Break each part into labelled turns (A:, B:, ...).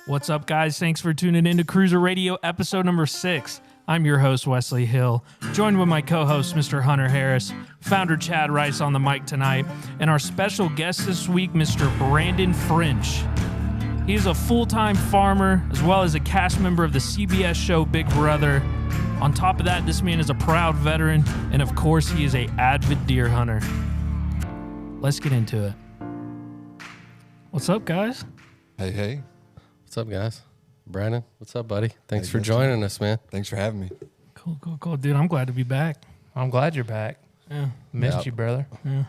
A: What's up, guys? Thanks for tuning in to CRÜZR Radio episode number 6. I'm your host, Wesley Hill, joined with my co-host, Mr. Hunter Harris, founder Chad Rice on the mic tonight, and our special guest this week, Mr. Brandon French. He is a full-time farmer, as well as a cast member of the CBS show Big Brother. On top of that, this man is a proud veteran, and of course, he is an avid deer hunter. Let's get into it. What's up, guys?
B: Hey, hey.
C: What's up, guys? Brandon, what's up, buddy? Thanks for joining us, man.
B: Thanks for having me.
A: Cool. Dude, I'm glad to be back.
D: I'm glad you're back.
A: Yeah.
D: Missed you, brother.
A: Yeah.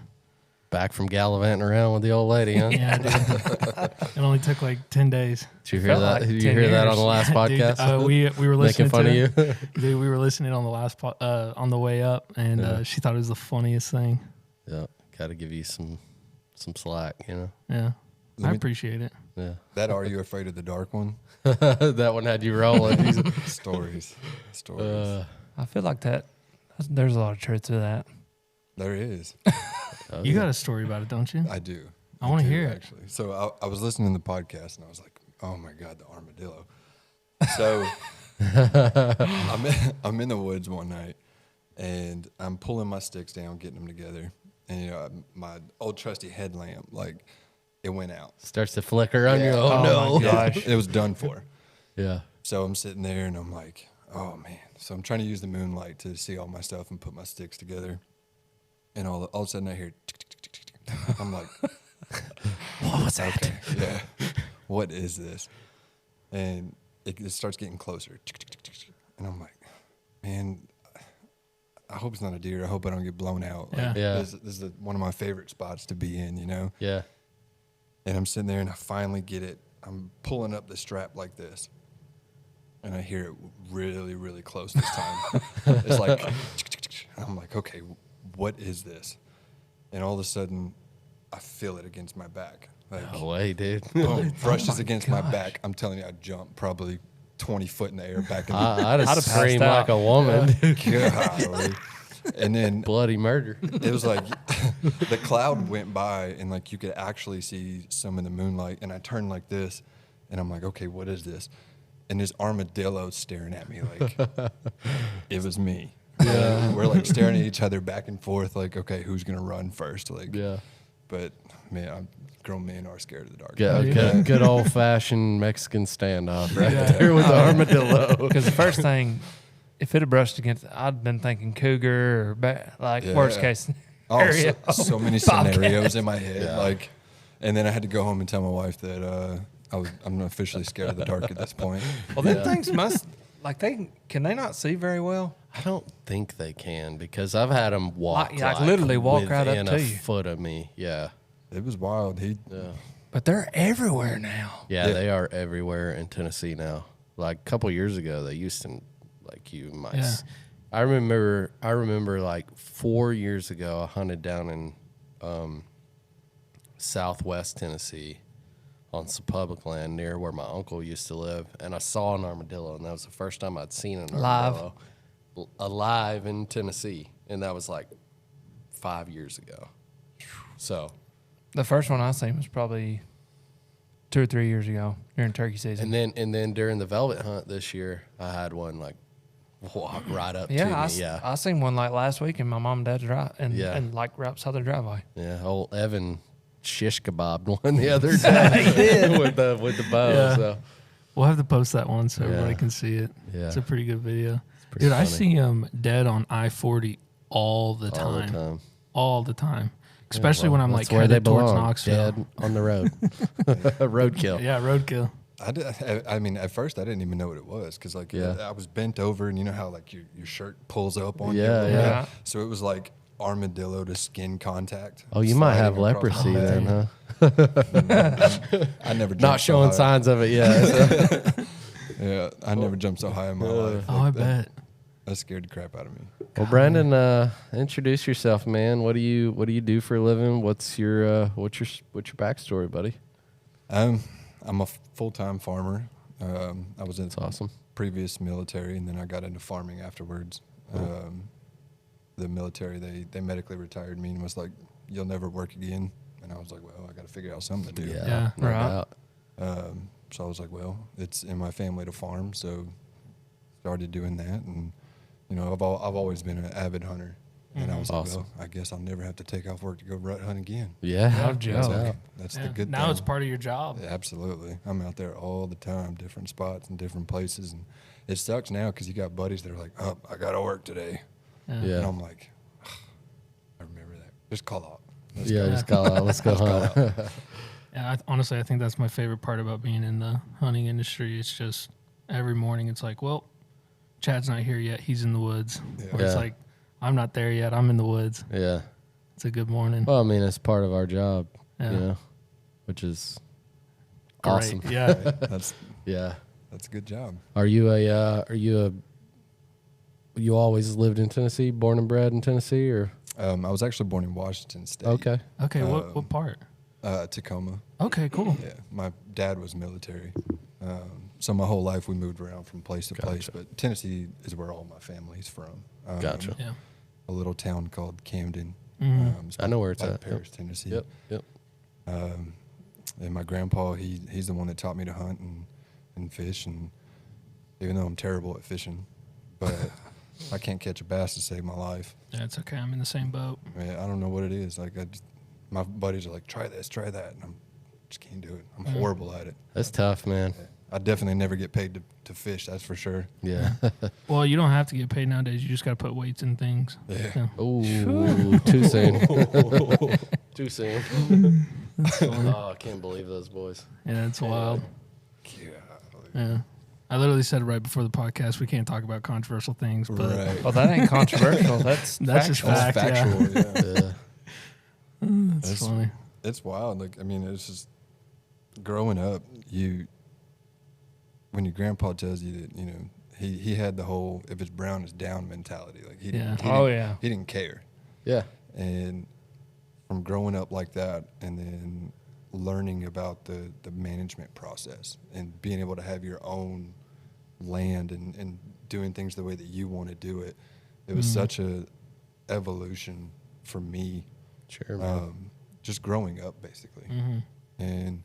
C: Back from gallivanting around with the old lady, huh?
A: Yeah, dude. It only took like 10 days.
C: Did you hear that?
D: like
C: Did
D: 10
C: you hear that
D: years.
C: on the last podcast?
A: Dude, we were listening
C: Making fun
A: to
C: of you?
A: Dude, we were listening on the last on the way up, and she thought it was the funniest thing.
C: Yeah, got to give you some slack, you know?
A: Yeah. I appreciate it.
C: Yeah.
B: That Are You Afraid of the Dark one?
C: That one had you rolling.
B: Stories.
D: I feel like there's a lot of truth to that.
B: There is.
A: You got a story about it, don't you?
B: I do.
A: I wanna
B: do,
A: hear it.
B: Actually. So I was listening to the podcast, and I was like, oh, my God, the armadillo. So I'm in the woods one night, and I'm pulling my sticks down, getting them together. And, you know, my old trusty headlamp, like, it went out.
C: Starts to flicker on you.
D: Oh,
C: Oh, no.
D: my gosh.
B: It was done for.
C: Yeah.
B: So I'm sitting there, and I'm like, oh, man. So I'm trying to use the moonlight to see all my stuff and put my sticks together. And all of a sudden I hear, tick, tick, tick, tick, tick. I'm like,
D: What was that?
B: okay, yeah, what is this? And it starts getting closer. Tick, tick, tick, tick, tick. And I'm like, man, I hope it's not a deer. I hope I don't get blown out. Like,
A: Yeah.
B: This is one of my favorite spots to be in, you know?
C: Yeah.
B: And I'm sitting there, and I finally get it. I'm pulling up the strap like this. And I hear it really, really close this time. It's like, I'm like, okay, what is this? And all of a sudden, I feel it against my back. Like,
C: No way, dude.
B: boom, brushes against my back. I'm telling you, I jumped probably 20 foot in the air back in the
C: I'd have
D: I'd have
C: screamed
D: passed
C: like a woman.
B: golly. And then
C: Bloody murder.
B: it was like the cloud went by, and like you could actually see some in the moonlight. And I turned like this, and I'm like, okay, what is this? And this armadillo staring at me like it was me. Yeah. We're like staring at each other back and forth, like, okay, who's gonna run first? Like,
C: Yeah.
B: But man, grown men are scared of the dark.
C: Good old fashioned Mexican standoff right there with the armadillo.
D: Because the first thing, if it had brushed against, I'd been thinking cougar or
B: Yeah.
D: worst case
B: Oh,
D: area.
B: so many
D: Bobcat.
B: scenarios in my head.
C: Yeah.
B: Like, and then I had to go home and tell my wife that I'm officially scared of the dark at this point.
D: Well, them things must, can they not see very well?
C: I don't think they can because I've had them walk
D: Like literally walk right up
C: within
D: to
C: a
D: you.
C: foot of me. Yeah.
B: It was wild.
D: But they're everywhere now.
C: Yeah,
B: Yeah.
C: they are everywhere in Tennessee now. Like a couple years ago, they used to, like you might.
A: Yeah.
C: I remember like 4 years ago, I hunted down in southwest Tennessee on some public land near where my uncle used to live, and I saw an armadillo, and that was the first time I'd seen an armadillo alive in Tennessee, and that was like 5 years ago. So.
D: The first one I seen was probably 2 or 3 years ago during turkey season.
C: And then during the velvet hunt this year, I had one like walk right up to me.
D: I seen one like last week in my mom and dad's drive, and like right beside their driveway.
C: Yeah, old Evan shish kebabbed one the other day. He did with the bow.
A: Yeah.
C: So
A: We'll have to post that one so everybody
C: Yeah.
A: can see it.
C: Yeah.
A: It's a pretty good video.
C: pretty
A: Dude, I
C: funny.
A: see him dead on I-40 all the time.
C: all the time.
A: All the time. Especially when I'm like
C: That's where they
A: headed towards
C: belong.
A: Knoxville.
C: Dead on the road. Roadkill.
A: Yeah, roadkill.
B: I mean, at first I didn't even know what it was because like
C: Yeah.
B: I was bent over, and you know how like your shirt pulls up on you.
C: Yeah,
B: a little
D: yeah.
B: bit? So it was like armadillo to skin contact.
C: Oh, you might have
B: sliding across
C: leprosy
B: my
C: then,
B: back.
C: huh?
B: I never jumped
C: Not
B: so
C: showing
B: high.
C: signs of it yet.
B: Yeah, I never jumped so high in my life.
A: Oh, I
B: Like, that-
A: bet.
B: That scared the crap out of me.
C: Well, Brandon, introduce yourself, man. What do you do for a living? What's your backstory, buddy?
B: I'm a full-time farmer. I was in
C: That's awesome.
B: previous military, and then I got into farming afterwards. The military, they medically retired me and was like, "You'll never work again." And I was like, "Well, I got to figure out something to do."
A: Yeah.
C: no
D: Right.
C: doubt.
B: So I was like, well, it's in my family to farm, so started doing that. And, you know, I've always been an avid hunter. And I was
C: Awesome.
B: like, well, I guess I'll never have to take off work to go rut hunt again.
C: Yeah.
D: No
B: That's,
D: joke.
B: that's
A: Yeah.
B: the good
A: Now
B: thing.
A: it's part of your job.
B: Yeah, absolutely. I'm out there all the time, different spots and different places. And it sucks now because you got buddies that are like, oh, I got to work today.
A: Yeah.
C: Yeah.
B: And I'm like, I remember that. Just call out. Let's
C: Yeah,
B: go.
C: just call out. Let's go hunt.
A: Yeah, honestly, I think that's my favorite part about being in the hunting industry. It's just every morning it's like, well, Chad's not here yet. He's in the woods.
B: Yeah.
A: Or it's
C: Yeah.
A: like, I'm not there yet. I'm in the woods.
C: Yeah.
A: It's a good morning.
C: Well, I mean, it's part of our job,
A: Yeah.
C: you know, which is
A: Great.
C: awesome.
A: Yeah.
B: Right? That's
C: Yeah.
B: a good job.
C: You always lived in Tennessee, born and bred in Tennessee, or?
B: I was actually born in Washington State.
C: Okay.
A: Okay. What part?
B: Tacoma.
A: Okay. Cool.
B: Yeah, my dad was military, so my whole life we moved around from place to place.
C: Gotcha.
B: But Tennessee is where all my family's from.
C: Gotcha.
A: Yeah.
B: A little town called Camden.
A: Mhm.
B: It's
C: I know where it's
B: by
C: at.
B: Paris, Tennessee.
C: Yep. Yep.
B: And my grandpa, he's the one that taught me to hunt and fish. And even though I'm terrible at fishing, but I can't catch a bass to save my life.
A: Yeah, it's okay. I'm in the same boat.
B: I don't know what it is. Like my buddies are like, try this, try that, and just can't do it. I'm horrible at it.
C: That's tough, man.
B: I definitely never get paid to fish. That's for sure.
C: Yeah.
A: Well, you don't have to get paid nowadays. You just got to put weights in things.
B: Yeah.
A: So,
C: Ooh, too soon. Too soon. Oh, I can't believe those boys.
A: yeah, it's wild.
B: Golly.
A: Yeah. I literally said right before the podcast we can't talk about controversial things, but
B: Right.
D: Well, that ain't controversial. That's
A: That's just
D: factual.
A: fact.
B: Factual. Yeah.
C: Yeah.
A: that's
B: It's-
A: funny.
B: It's wild. Like, I mean, it's just growing up, when your grandpa tells you that, you know, he had the whole if it's brown it's down mentality. Like he
A: Yeah.
B: didn't, he
D: Oh,
B: didn't-
D: yeah.
B: he didn't care.
C: Yeah.
B: And from growing up like that and then learning about the management process and being able to have your own land and doing things the way that you want to do it, it was such a evolution for me.
C: Sure, man.
B: Just growing up basically and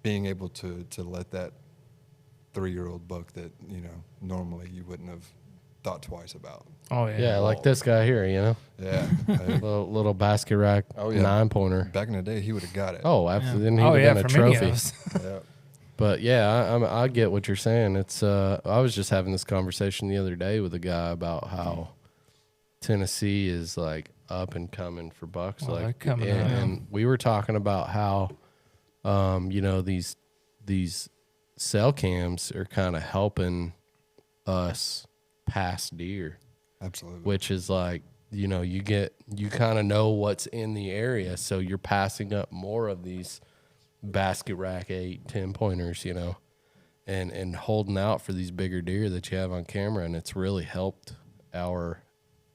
B: being able to let that 3-year-old buck that, you know, normally you wouldn't have thought twice about.
D: Oh yeah.
C: Yeah, like this guy here, you know,
B: Yeah. Like,
C: little basket rack
B: Oh, yeah.
C: 9-pointer.
B: back in the day, he would have got it.
C: Oh, absolutely. Then he
D: Oh
C: would
D: yeah.
C: have
D: For
C: been a
D: many of
C: trophy.
D: us.
B: Yeah.
C: But yeah, I get what you're saying. It's I was just having this conversation the other day with a guy about how Tennessee is like up and coming for bucks.
D: Well, they're
C: like,
D: coming
C: and,
D: up.
C: and we were talking about how, you know, these cell cams are kind of helping us pass deer,
B: Absolutely.
C: which is like, you know, you kind of know what's in the area, so you're passing up more of these basket rack 8-10 pointers, you know, and holding out for these bigger deer that you have on camera, and it's really helped our,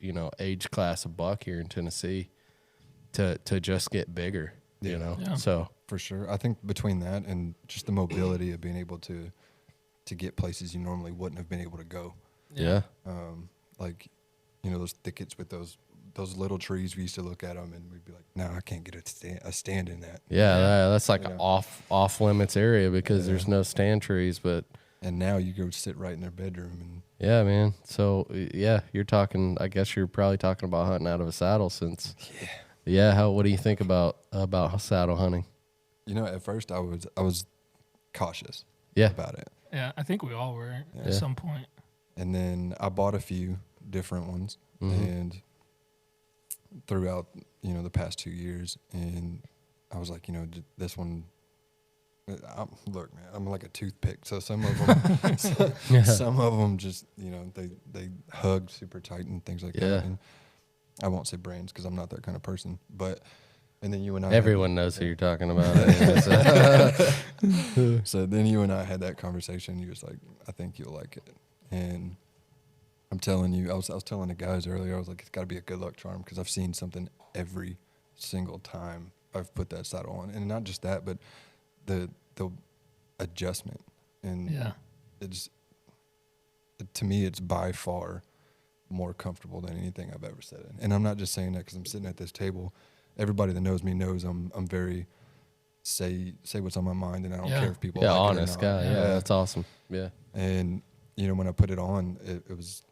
C: you know, age class of buck here in Tennessee to just get bigger, you know.
A: Yeah.
C: So
B: For sure. I think between that and just the mobility of being able to get places you normally wouldn't have been able to go.
C: yeah.
B: Like, you know, those thickets with those little trees, we used to look at them and we'd be like, no, I can't get a stand in that.
C: Yeah, that's like
B: You
C: an
B: know.
C: off limits area because
B: Yeah.
C: there's no stand trees. But
B: And now you go sit right in their bedroom and
C: yeah, man. So yeah, you're talking. I guess you're probably talking about hunting out of a saddle since. Yeah. What do you think about saddle hunting?
B: you know, at first I was cautious
C: Yeah.
B: about it.
A: Yeah, I think we all were
C: Yeah.
A: at some point.
B: And then I bought a few different ones and throughout, you know, the past 2 years, and I was like, you know, this one, look, man, I'm like a toothpick. So some of them, some of them just, you know, they hug super tight and things like
C: Yeah.
B: that. And I won't say brands because I'm not that kind of person, but, and then you and I,
C: Everyone knows who you're talking about.
B: so then you and I had that conversation. You was like, I think you'll like it. And I'm telling you, I was telling the guys earlier, I was like, it's got to be a good luck charm because I've seen something every single time I've put that saddle on. And not just that, but the adjustment. And
A: Yeah.
B: to me, it's by far more comfortable than anything I've ever sat in. And I'm not just saying that because I'm sitting at this table. Everybody that knows me knows I'm very say what's on my mind, and I don't
A: Yeah.
B: care if people
C: Yeah,
B: like
C: honest
B: it or not.
C: guy. Yeah, that's awesome. Yeah.
B: And when I put it on, it was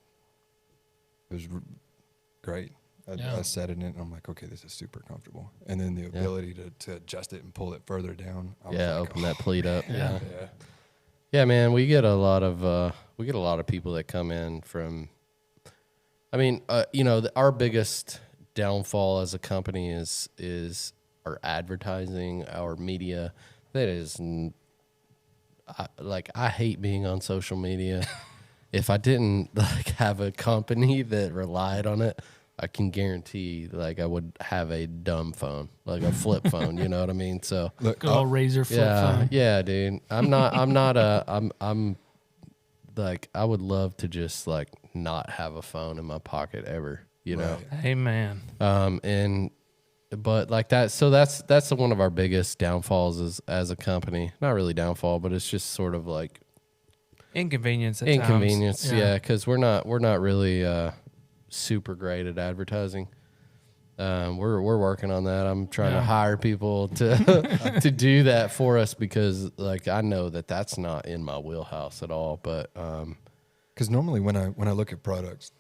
B: great. I sat in it, and I'm like, okay, this is super comfortable. And then the ability to adjust it and pull it further down. I was like,
C: open that pleat up.
A: Yeah.
C: Yeah, man, we get a lot of people that come in from. I mean, our biggest downfall as a company is our advertising, our media. That is, I hate being on social media. If I didn't have a company that relied on it, I can guarantee I would have a dumb phone, like a flip phone. You know what I mean? So
A: Good old razor flip phone.
C: yeah, dude. I'm I would love to just not have a phone in my pocket ever, you know?
A: Hey, man.
C: But that, so that's one of our biggest downfalls as a company. Not really downfall, but it's just sort of
D: Inconvenience at
C: inconvenience.
D: times.
C: Yeah, because we're not really super great at advertising. We're working on that. I'm trying to hire people to to do that for us because I know that's not in my wheelhouse at all. But
B: because normally when I look at products,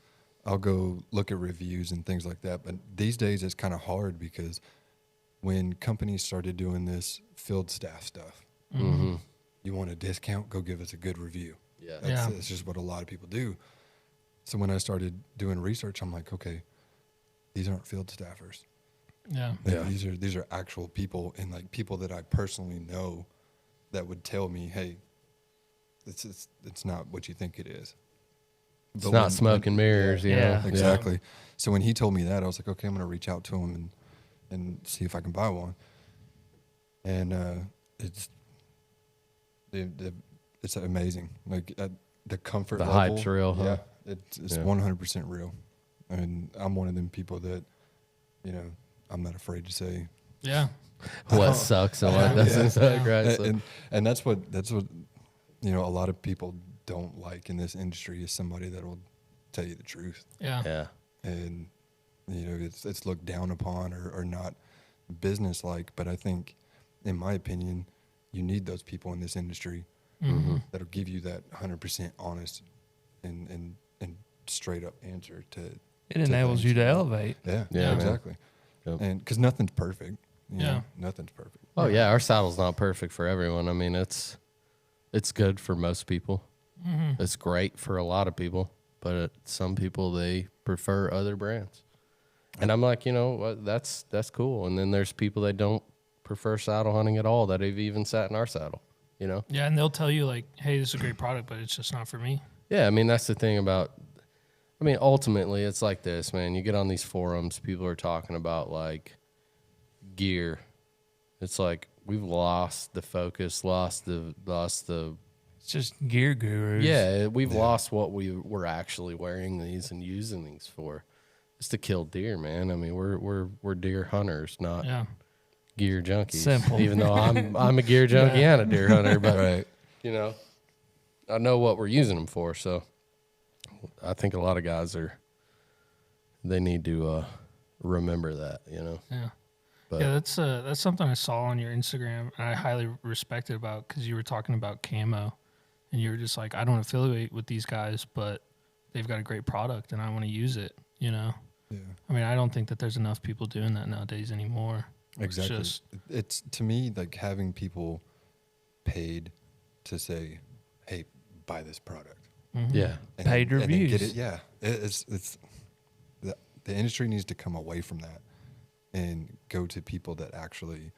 B: I'll go look at reviews and things like that. But these days it's kind of hard because when companies started doing this field staff stuff, you want a discount, go give us a good review.
C: Yeah.
B: That's just what a lot of people do. So when I started doing research, I'm like, okay, these aren't field staffers.
A: Yeah.
B: These are actual people, and people that I personally know that would tell me, hey, it's not what you think it is.
C: It's not smoke and mirrors, you know?
B: Exactly. Yeah. So when he told me that, I was like, okay, I'm going to reach out to him and see if I can buy one. And it's amazing. The comfort
C: the
B: level.
C: The hype's real, huh?
B: Yeah, it's 100% real. And I'm one of them people that, I'm not afraid to say.
A: Yeah.
C: What sucks and what doesn't suck, right?
B: And that's what a lot of people don't like in this industry is somebody that will tell you the truth.
A: Yeah.
C: Yeah.
B: And it's looked down upon or not business-like, but I think, in my opinion, you need those people in this industry that'll give you that 100% honest and straight up answer to.
D: It enables you to elevate.
B: Yeah, exactly.
C: Yep.
B: And because nothing's perfect. You know, nothing's perfect.
C: Oh yeah, our saddle's not perfect for everyone. I mean, it's good for most people. It's great for a lot of people, but some people they prefer other brands. And I'm like, that's cool. And then there's people that don't prefer saddle hunting at all that have even sat in our saddle,
A: Yeah, and they'll tell you hey, this is a great product, but it's just not for me.
C: Yeah, I mean, that's the thing about, ultimately it's like this, man. You get on these forums, people are talking about gear. It's we've lost the focus, lost the.
D: It's just gear gurus.
C: Yeah, we've lost what we were actually wearing these and using these for. It's to kill deer, man. I mean, we're deer hunters, not gear junkies.
D: Simple.
C: Even though I'm a gear junkie and a deer hunter, but
B: right.
C: I know what we're using them for. So I think a lot of guys they need to remember that,
A: Yeah.
C: But
A: that's something I saw on your Instagram, and I highly respect it about because you were talking about camo, and you were just like, I don't affiliate with these guys, but they've got a great product, and I want to use it. Yeah. I mean, I don't think that there's enough people doing that nowadays anymore.
B: Exactly. It's to me having people paid to say, hey, buy this product.
C: yeah.
D: Paid reviews.
B: And get it. Yeah. It's the industry needs to come away from that and go to people that actually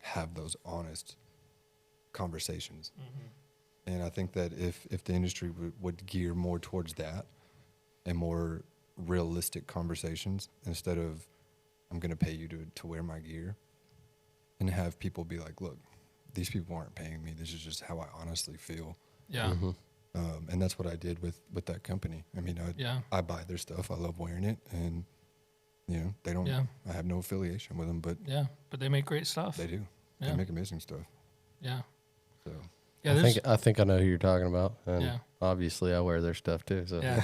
B: have those honest conversations. And I think that if the industry would gear more towards that and more realistic conversations instead of I'm going to pay you to wear my gear, and have people be like, look, these people aren't paying me. This is just how I honestly feel.
A: Yeah.
B: And that's what I did with that company. I mean, I buy their stuff. I love wearing it. And, they don't, I have no affiliation with them, but
A: they make great stuff.
B: they do.
A: Yeah.
B: They make amazing stuff.
A: Yeah.
B: So
A: Yeah.
C: I think I know who you're talking about. And obviously I wear their stuff too. So
A: Yeah.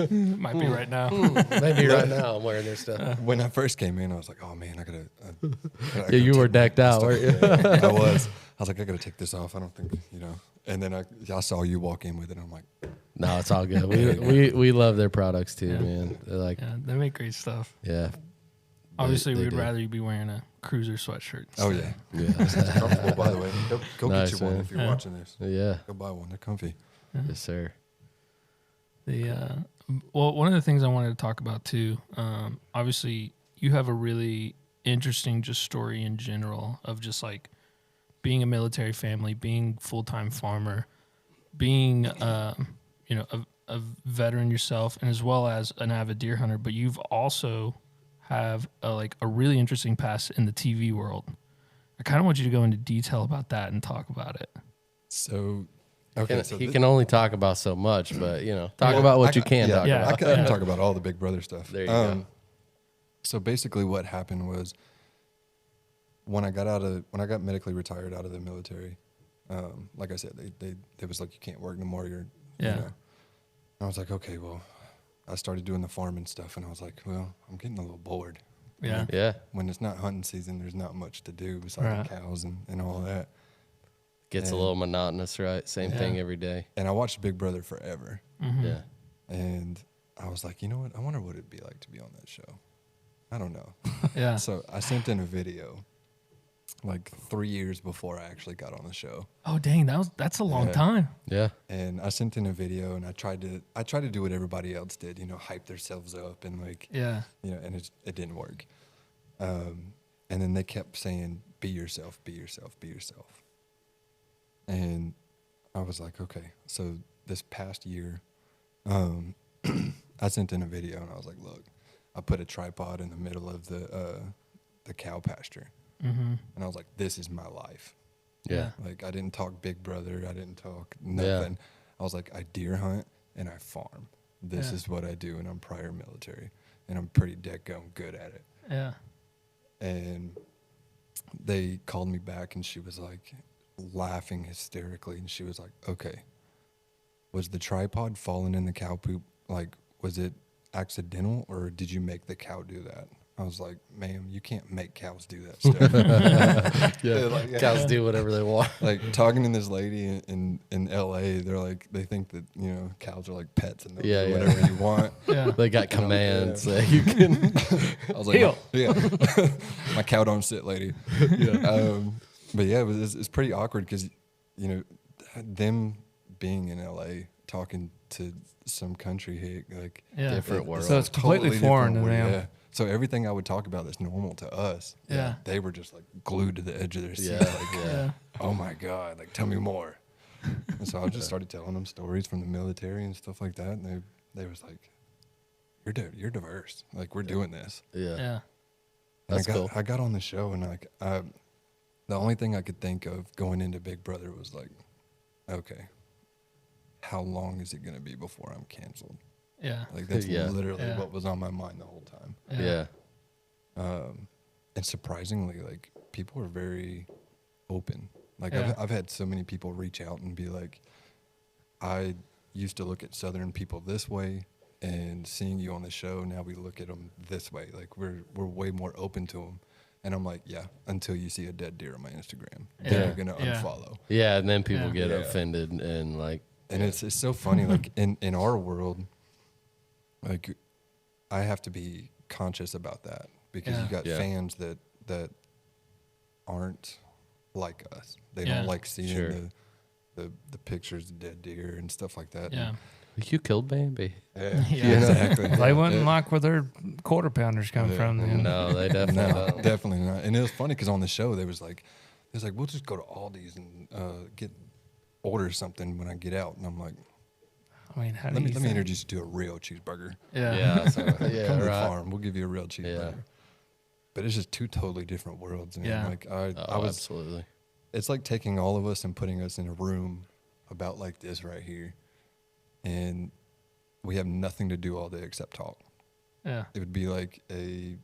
A: Might be right now.
C: maybe right now I'm wearing their stuff.
B: When I first came in, I was like, "Oh man, I gotta."
C: Yeah, you were decked out, weren't you?
B: I was. I was like, "I gotta take this off." I don't think And then I saw you walk in with it. And I'm like,
C: No, it's all good. We love their products too, man. They're like,
A: Yeah, they make great stuff.
C: yeah.
A: Obviously,
C: they
A: we'd
C: do.
A: rather you be wearing a CRÜZR sweatshirt.
B: "Oh yeah,
C: Yeah.
B: it's comfortable." By the way, go
C: Nice,
B: get you one
C: man.
B: if you're
A: Yeah.
B: watching this.
C: Yeah.
B: Go buy one. They're comfy.
C: Yes, sir.
A: Well, one of the things I wanted to talk about too, obviously, you have a really interesting just story in general of just like being a military family, being full-time farmer, being a veteran yourself, and as well as an avid deer hunter. But you've also have a really interesting past in the TV world. I kind of want you to go into detail about that and talk about it.
B: So, okay,
C: He can only talk about so much, but talk about what you can talk
A: yeah.
C: about.
B: I can talk about all the Big Brother stuff.
C: There you go.
B: So basically, what happened was when I got medically retired out of the military. Like I said, they was like, you can't work no more. I was like, okay, well, I started doing the farming stuff, and I was like, well, I'm getting a little bored.
A: Yeah.
C: Yeah.
B: When it's not hunting season, there's not much to do besides the cows and all that.
C: Gets a little monotonous, right? Same thing every day.
B: And I watched Big Brother forever.
A: Mm-hmm.
C: Yeah.
B: And I was like, you know what? I wonder what it'd be like to be on that show. I don't know.
A: Yeah.
B: So I sent in a video like 3 years before I actually got on the show.
A: Oh dang, that's a long
B: Yeah.
A: time.
C: Yeah.
B: And I sent in a video, and I tried to do what everybody else did, hype themselves up and
A: Yeah.
B: and it didn't work. And then they kept saying, be yourself, be yourself, be yourself. And I was like, okay. So this past year, I sent in a video, and I was like, look, I put a tripod in the middle of the cow pasture.
A: Mm-hmm.
B: And I was like, this is my life.
C: Yeah.
B: Like, I didn't talk Big Brother. I didn't talk nothing.
C: Yeah.
B: I was like, I deer hunt and I farm. This
A: Yeah.
B: is what I do, and I'm prior military, and I'm pretty dead-gum good at it.
A: Yeah.
B: And they called me back, and she was like laughing hysterically, and she was like, okay, was the tripod falling in the cow poop, like, was it accidental, or did you make the cow do that? I was like, ma'am, you can't make cows do that stuff.
C: Yeah. Cows do whatever they want.
B: Like, talking to this lady in LA, they're like, they think that, cows are like pets and they'll do whatever you want.
A: Yeah.
C: They got commands
B: yeah.
C: that you can.
B: I was like,
A: Heel.
B: yeah, my cow don't sit, lady. Yeah. But yeah, it's pretty awkward because, them being in LA talking to some country hick, like
A: Yeah.
C: Different world.
D: So it's completely
B: totally
D: foreign to
B: different world,
D: them.
B: yeah. So everything I would talk about that's normal to us,
A: Yeah.
B: they were just like glued to the edge of their seat.
C: Yeah.
B: Like,
A: Yeah.
B: oh my God, like, tell me more. And so I just started telling them stories from the military and stuff like that. And they was like, you're diverse. Like, we're doing this.
C: Yeah.
A: Yeah.
B: And
C: That's cool.
B: I got on the show, and like, the only thing I could think of going into Big Brother was like, okay, how long is it going to be before I'm canceled?
A: Yeah.
B: Like, that's
C: Yeah.
B: literally
A: Yeah.
B: what was on my mind the whole time.
C: Yeah.
B: And surprisingly, like, people are very open. Like,
A: Yeah.
B: I've had so many people reach out and be like, I used to look at Southern people this way, and seeing you on the show, now we look at them this way. Like, we're way more open to them. And I'm like, yeah, until you see a dead deer on my Instagram, then
A: Yeah.
B: you're going to
A: Yeah.
B: unfollow.
C: Yeah. And then people
A: Yeah.
C: get
B: Yeah.
C: offended and like,
B: And it's so funny. Like, in our world, like, I have to be conscious about that because
A: Yeah.
B: you got
C: Yeah.
B: fans that aren't like us. They
A: Yeah.
B: don't like seeing
C: Sure.
B: the pictures of dead deer and stuff like that.
A: Yeah.
C: you killed Bambi.
B: Yeah,
A: Yeah.
B: exactly.
D: They wouldn't
B: Yeah.
D: like where their quarter pounders come
B: Yeah.
D: from. Then.
C: No, they definitely
B: No,
C: don't.
B: definitely not. And it was funny because on the show, they was like, we'll just go to Aldi's and order something when I get out. And I'm like,
D: I mean, how do
B: let me
D: you think?
B: introduce you to a real cheeseburger.
A: Yeah.
C: Yeah. So,
B: Come to the
C: right.
B: farm. We'll give you a real cheeseburger. But it's just two totally different worlds. And
A: Yeah.
B: like
C: Oh,
B: I was,
C: absolutely.
B: it's like taking all of us and putting us in a room about like this right here, and we have nothing to do all day except talk.
A: Yeah.
B: It would be like a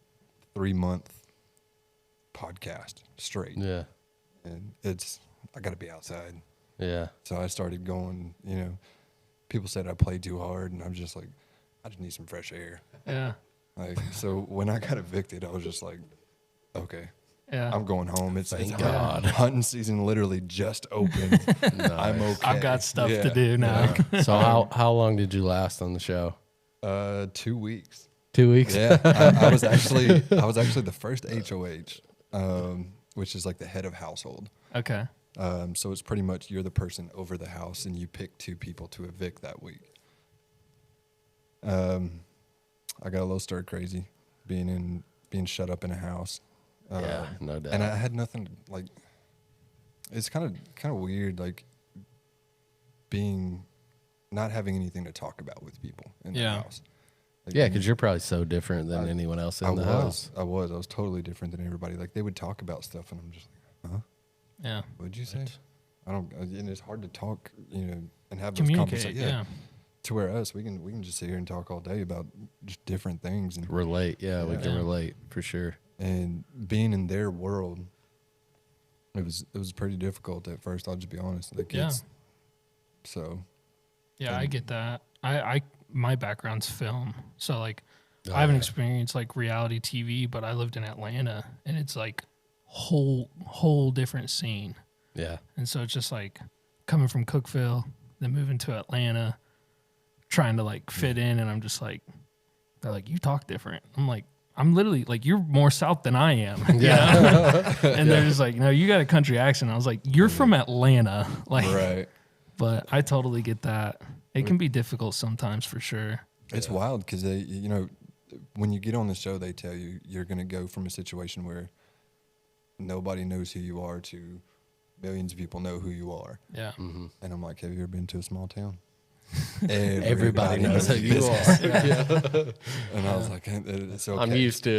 B: 3-month podcast straight,
C: Yeah.
B: and I got to be outside.
C: Yeah.
B: So I started going, people said I played too hard, and I'm just like, I just need some fresh air.
A: Yeah.
B: Like, so when I got evicted, I was just like, okay,
A: Yeah.
B: I'm going home. It's
C: Thank
B: God. Hunting season literally just opened. I'm okay.
A: I've got stuff to do now.
B: Yeah.
C: So how long did you last on the show?
B: 2 weeks.
C: 2 weeks.
B: Yeah, I was actually the first HOH, which is like the head of household.
A: Okay.
B: So it's pretty much you're the person over the house, and you pick 2 people to evict that week. I got a little stir crazy, being shut up in a house.
C: Yeah, no doubt.
B: And I had nothing like. It's kind of weird, like not having anything to talk about with people in the house. Like,
C: Yeah, because you're probably so different than anyone else in the house.
B: I was totally different than everybody. Like, they would talk about stuff, and I'm just like, huh?
A: Yeah.
B: What'd you say? I don't. And it's hard to talk, and have those
A: Communicate.
B: conversations.
A: Yeah.
B: To where we can just sit here and talk all day about just different things and
C: Relate. Yeah, we can relate for sure.
B: And being in their world, it was pretty difficult at first. I'll just be honest. Like, so.
A: Yeah, I get that. My background's film, so like I haven't experienced like reality TV, but I lived in Atlanta, and it's like whole different scene.
C: Yeah.
A: And so it's just like coming from Cookeville, then moving to Atlanta, trying to like fit in, and I'm just like, they're like, you talk different. I'm like, I'm literally like, you're more South than I am. Yeah. And they're just like, no, you got a country accent. I was like, you're from Atlanta. Like,
B: Right.
A: But I totally get that. It can be difficult sometimes for sure.
B: It's wild because they, when you get on the show, they tell you you're going to go from a situation where nobody knows who you are to millions of people know who you are.
A: Yeah.
C: Mm-hmm.
B: And I'm like, have you ever been to a small town?
C: Everybody knows who you are.
B: And I was like, it's okay.
C: I'm used to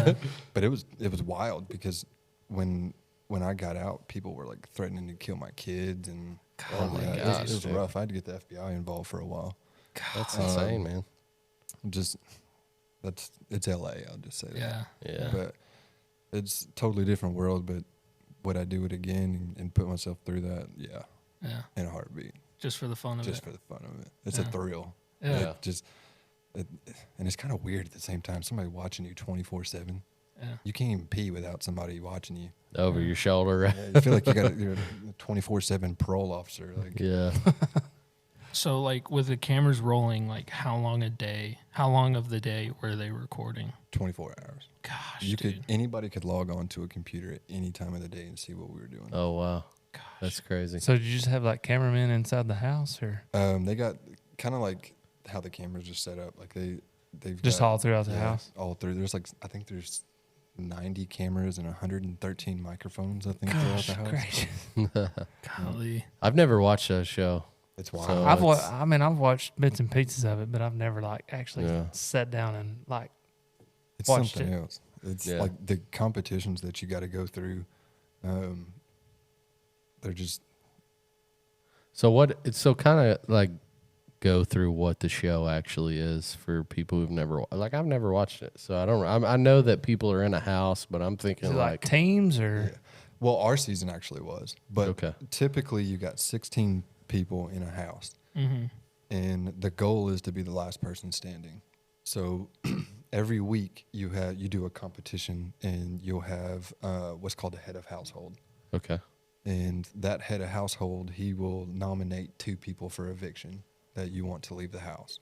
C: it.
B: But it was wild because when I got out, people were like threatening to kill my kids, and it was rough. I had to get the FBI involved for a while.
C: That's insane, man.
B: It's LA. I'll just say that.
C: Yeah.
B: But it's a totally different world. But would I do it again and put myself through that? Yeah.
A: Yeah.
B: In a heartbeat.
A: Just for the fun of it.
B: Just for the fun of it. It's a thrill.
A: Yeah.
B: And it's kind of weird at the same time. Somebody watching you 24/7.
A: Yeah.
B: You can't even pee without somebody watching you.
C: Over your shoulder, right?
B: Yeah, you feel like you're a 24/7 parole officer. Like,
C: Yeah.
A: So like with the cameras rolling, like how long of the day were they recording?
B: 24 hours.
A: Gosh,
B: Anybody could log on to a computer at any time of the day and see what we were doing.
C: Oh, wow.
A: Gosh.
C: That's crazy.
D: So did you just have like cameramen inside the house, or
B: They got kind of like how the cameras are set up. Like they've
D: just
B: got,
D: all throughout the house?
B: all through. There's I think there's 90 cameras and 113 microphones. I think throughout the house.
D: Gracious.
A: Golly.
C: I've never watched that show.
B: It's wild.
C: So-
D: I've
C: it's-
D: I've watched bits and pieces of it, but I've never like actually sat down and like
B: It's
D: watched
B: something
D: it.
B: else. It's like the competitions that you got to go through. They're just
C: So kind of like go through what the show actually is for people who've never I've never watched it, so I don't. I know that people are in a house, but I'm thinking
D: is it like teams or
B: well, our season actually was, but
C: Okay.
B: typically you got 16 people in a house, and the goal is to be the last person standing. So every week you do a competition, and you'll have what's called a head of household.
C: Okay.
B: And that head of household, he will nominate 2 people for eviction that you want to leave the house.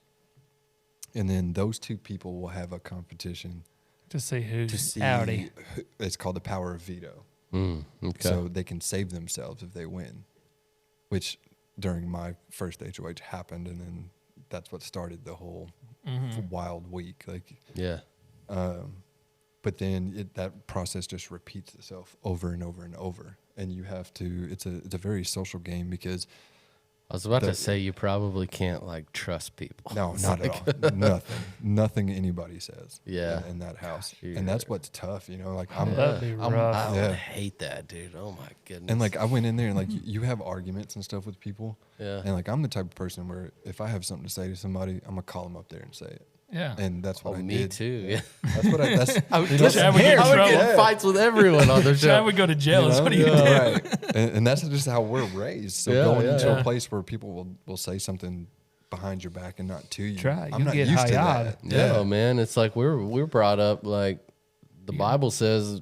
B: And then those 2 people will have a competition
D: to see who's
B: to see.
D: outie.
B: It's called the power of veto.
C: Okay.
B: So they can save themselves if they win, which during my first HOH happened. And then that's what started the whole wild week. Like,
C: yeah.
B: but then that process just repeats itself over and over and over. And you have to, it's a very social game because
C: I was about to say you probably can't like trust people.
B: no, not at all. Nothing anybody says.
C: Yeah.
B: In that house.
C: Gosh,
B: And that's what's tough, like
D: That'd be rough.
C: I
B: Yeah.
C: would hate that, dude. Oh my goodness.
B: and like I went in there and like you have arguments and stuff with people.
C: Yeah.
B: And like I'm the type of person where if I have something to say to somebody, I'm gonna call them up there and say it.
A: Yeah.
B: And that's what I
C: me
B: did.
C: too. Yeah.
B: That's what I. That's
C: I would
B: you know,
C: get,
A: I would get in
C: I would get
A: trouble.
C: fights with everyone on the
A: Chad
C: show.
A: would go to jail. That's what he
B: yeah,
A: would do.
B: right. And that's just how we're raised. So
C: Yeah,
B: going
C: yeah,
B: into
C: yeah.
B: a place where people will say something behind your back and not to you.
D: Try.
B: I'm
D: You
B: not
D: get
B: used to
D: high-eyed.
B: that.
C: Yeah, man. It's like we're brought up like the Bible says,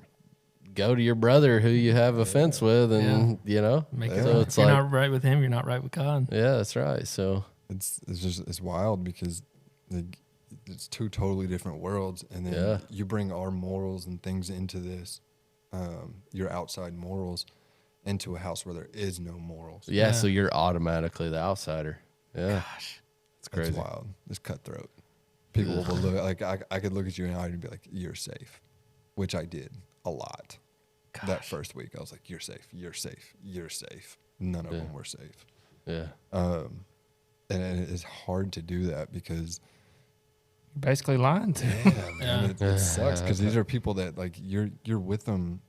C: go to your brother who you have offense with, and
A: Make it
C: so
A: right.
C: it's
A: If you're
C: like,
A: not right with him, you're not right with God.
C: yeah, that's right. So
B: It's wild because it's two totally different worlds, and then
C: Yeah.
B: you bring our morals and things into this, your outside morals, into a house where there is no morals.
C: yeah, so you're automatically the outsider. Yeah,
A: Gosh.
C: it's crazy.
B: It's wild. It's cutthroat. People will look like I could look at you and I'd be like, "You're safe," which I did a lot. That first week, I was like, "You're safe. You're safe. You're safe." None of them were safe.
C: Yeah,
B: And it is hard to do that because
D: Basically lying to.
B: man, it sucks because these are people that like you're with them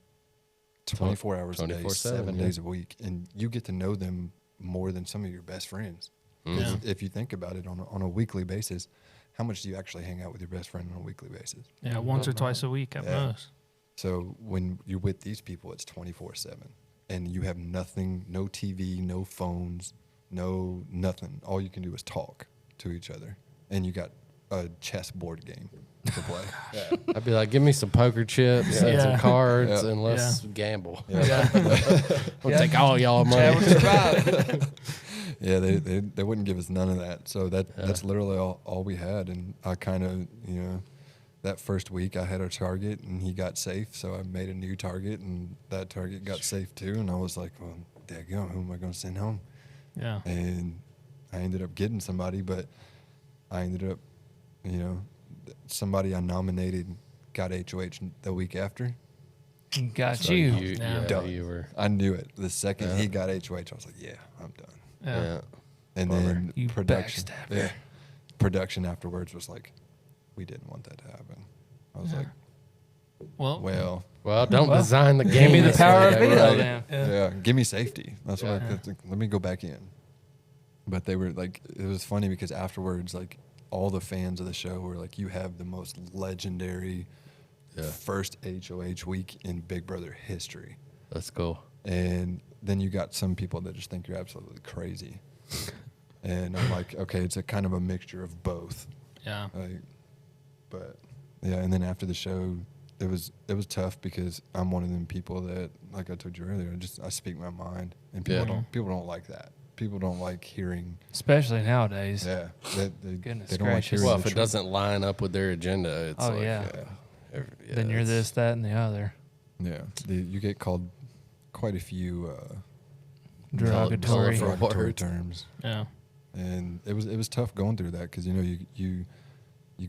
B: 24 hours a day,
C: 24/7,
B: 7
C: yeah.
B: days a week, and you get to know them more than some of your best friends. 'Cause if you think about it on a weekly basis, how much do you actually hang out with your best friend on a weekly basis?
A: Yeah, once or twice a week at
B: Yeah.
A: most.
B: So when you're with these people, it's 24/7, and you have nothing, no TV, no phones, no nothing. All you can do is talk to each other, and you got a chess board game to play.
C: I'd be like, give me some poker chips and
A: Yeah.
C: some cards,
B: Yeah.
C: and let's gamble.
A: Yeah.
C: We'll take all y'all money.
D: Chad would survive.
B: Yeah, they wouldn't give us none of that. So that's literally all we had. And I kind of, that first week I had a target and he got safe. So I made a new target and that target got safe too. And I was like, well, daggone, who am I going to send home?
A: Yeah.
B: And I ended up getting somebody, but I ended up, somebody I nominated got HOH the week after.
D: Got
C: So
D: you.
A: Yeah.
B: Done.
C: you were.
B: I knew it. The second he got HOH, I was like, yeah, I'm done.
A: Yeah.
C: Yeah.
B: And
C: Bummer.
B: then
D: You
B: production,
D: backstabber.
B: production afterwards was like, we didn't want that to happen. I was like,
A: Well,
B: well,
C: Don't
D: Well,
C: design the game.
D: Give me the
C: this
D: power
C: way,
D: of video
C: right?
D: then.
B: yeah, give me safety. That's what
C: Yeah.
B: let me go back in. But they were like, it was funny because afterwards, like all the fans of the show were like, you have the most legendary first HOH week in Big Brother history.
C: That's cool.
B: And then you got some people that just think you're absolutely crazy. And I'm like, okay, it's a kind of a mixture of both.
A: yeah.
B: But yeah, and then after the show, it was tough because I'm one of them people that, like I told you earlier, I speak my mind, and people don't like that. People don't like hearing.
D: Especially nowadays.
B: Yeah,
D: Goodness
B: they don't like
D: gracious.
B: hearing.
C: Well,
B: the
C: if it
B: truth.
C: doesn't line up with their agenda, it's
D: Oh,
C: like,
D: yeah.
C: yeah,
D: Then you're
C: it's-
D: this, that, and the other.
B: Yeah, you get called quite a few
D: Derogatory.
C: colorful
B: derogatory
C: words.
B: terms,
A: Yeah.
B: and it was tough going through that because you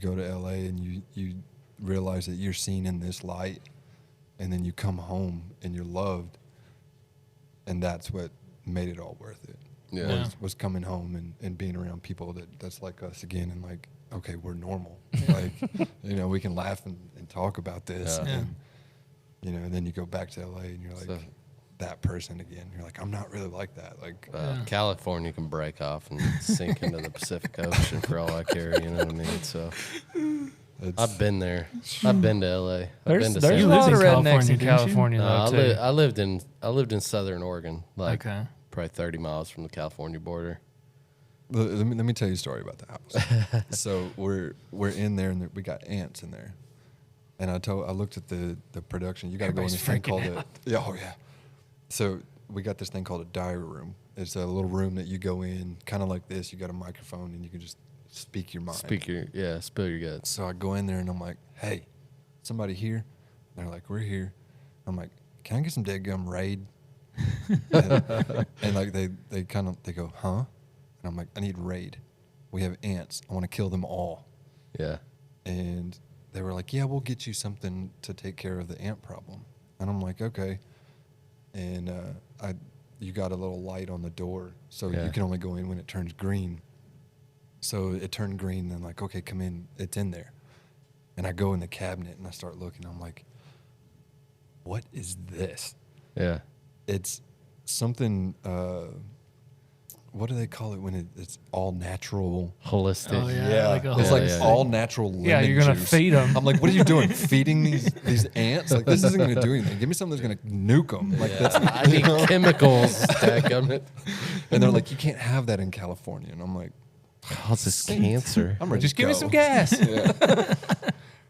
B: go to LA and you realize that you're seen in this light, and then you come home and you're loved, and that's what made it all worth it.
C: Yeah.
A: Yeah.
B: Was coming home and being around people that's like us again, and like, okay, we're normal. Like, we can laugh and talk about this.
C: Yeah.
B: And, and then you go back to LA and you're like
C: So-
B: that person again. You're like, I'm not really like that. Like,
C: California can break off and sink into the Pacific Ocean for all I care. You know what I mean? So
B: it's,
C: I've been there. I've been to LA. I've
D: There's
C: been to
D: a
A: You
C: San
A: lived
D: lot of
A: in
D: rednecks
A: California,
D: in
A: didn't you?
D: California,
C: No,
D: though, too.
C: I lived in Southern Oregon, like
A: Okay.
C: probably 30 miles from the California border.
B: let me tell you a story about the house. So we're in there and we got ants in there. And I looked at the production. You got to go in this thing called yeah. So we got this thing called a diary room. It's a little room that you go in, kind of like this. You got a microphone and you can just speak your mind.
C: Spill your guts.
B: So I go in there and I'm like, hey, somebody here? And they're like, we're here. I'm like, can I get some dead gum raid? and like they go, huh? And I'm like, I need raid. We have ants. I want to kill them all.
C: Yeah.
B: And they were like, yeah, we'll get you something to take care of the ant problem. And I'm like, okay. And you got a little light on the door, so
C: Yeah.
B: you can only go in when it turns green. So it turned green, and I'm like, okay, come in. It's in there. And I go in the cabinet, and I start looking. I'm like, what is this?
C: Yeah.
B: It's something, what do they call it when it's all natural?
C: Holistic.
A: Oh, yeah. Like a
B: It's like
C: yeah.
B: all natural lemon
D: Yeah, you're going to
B: juice.
D: feed them.
B: I'm like, what are you doing? Feeding these ants? Like, this isn't going to do anything. Give me something that's going to nuke them. Like, that's,
C: I need chemicals. Dadgummit.
B: and they're like, you can't have that in California. And I'm like,
C: causes cancer.
B: I'm ready
D: Just
B: to
D: give me
B: go.
D: some gas.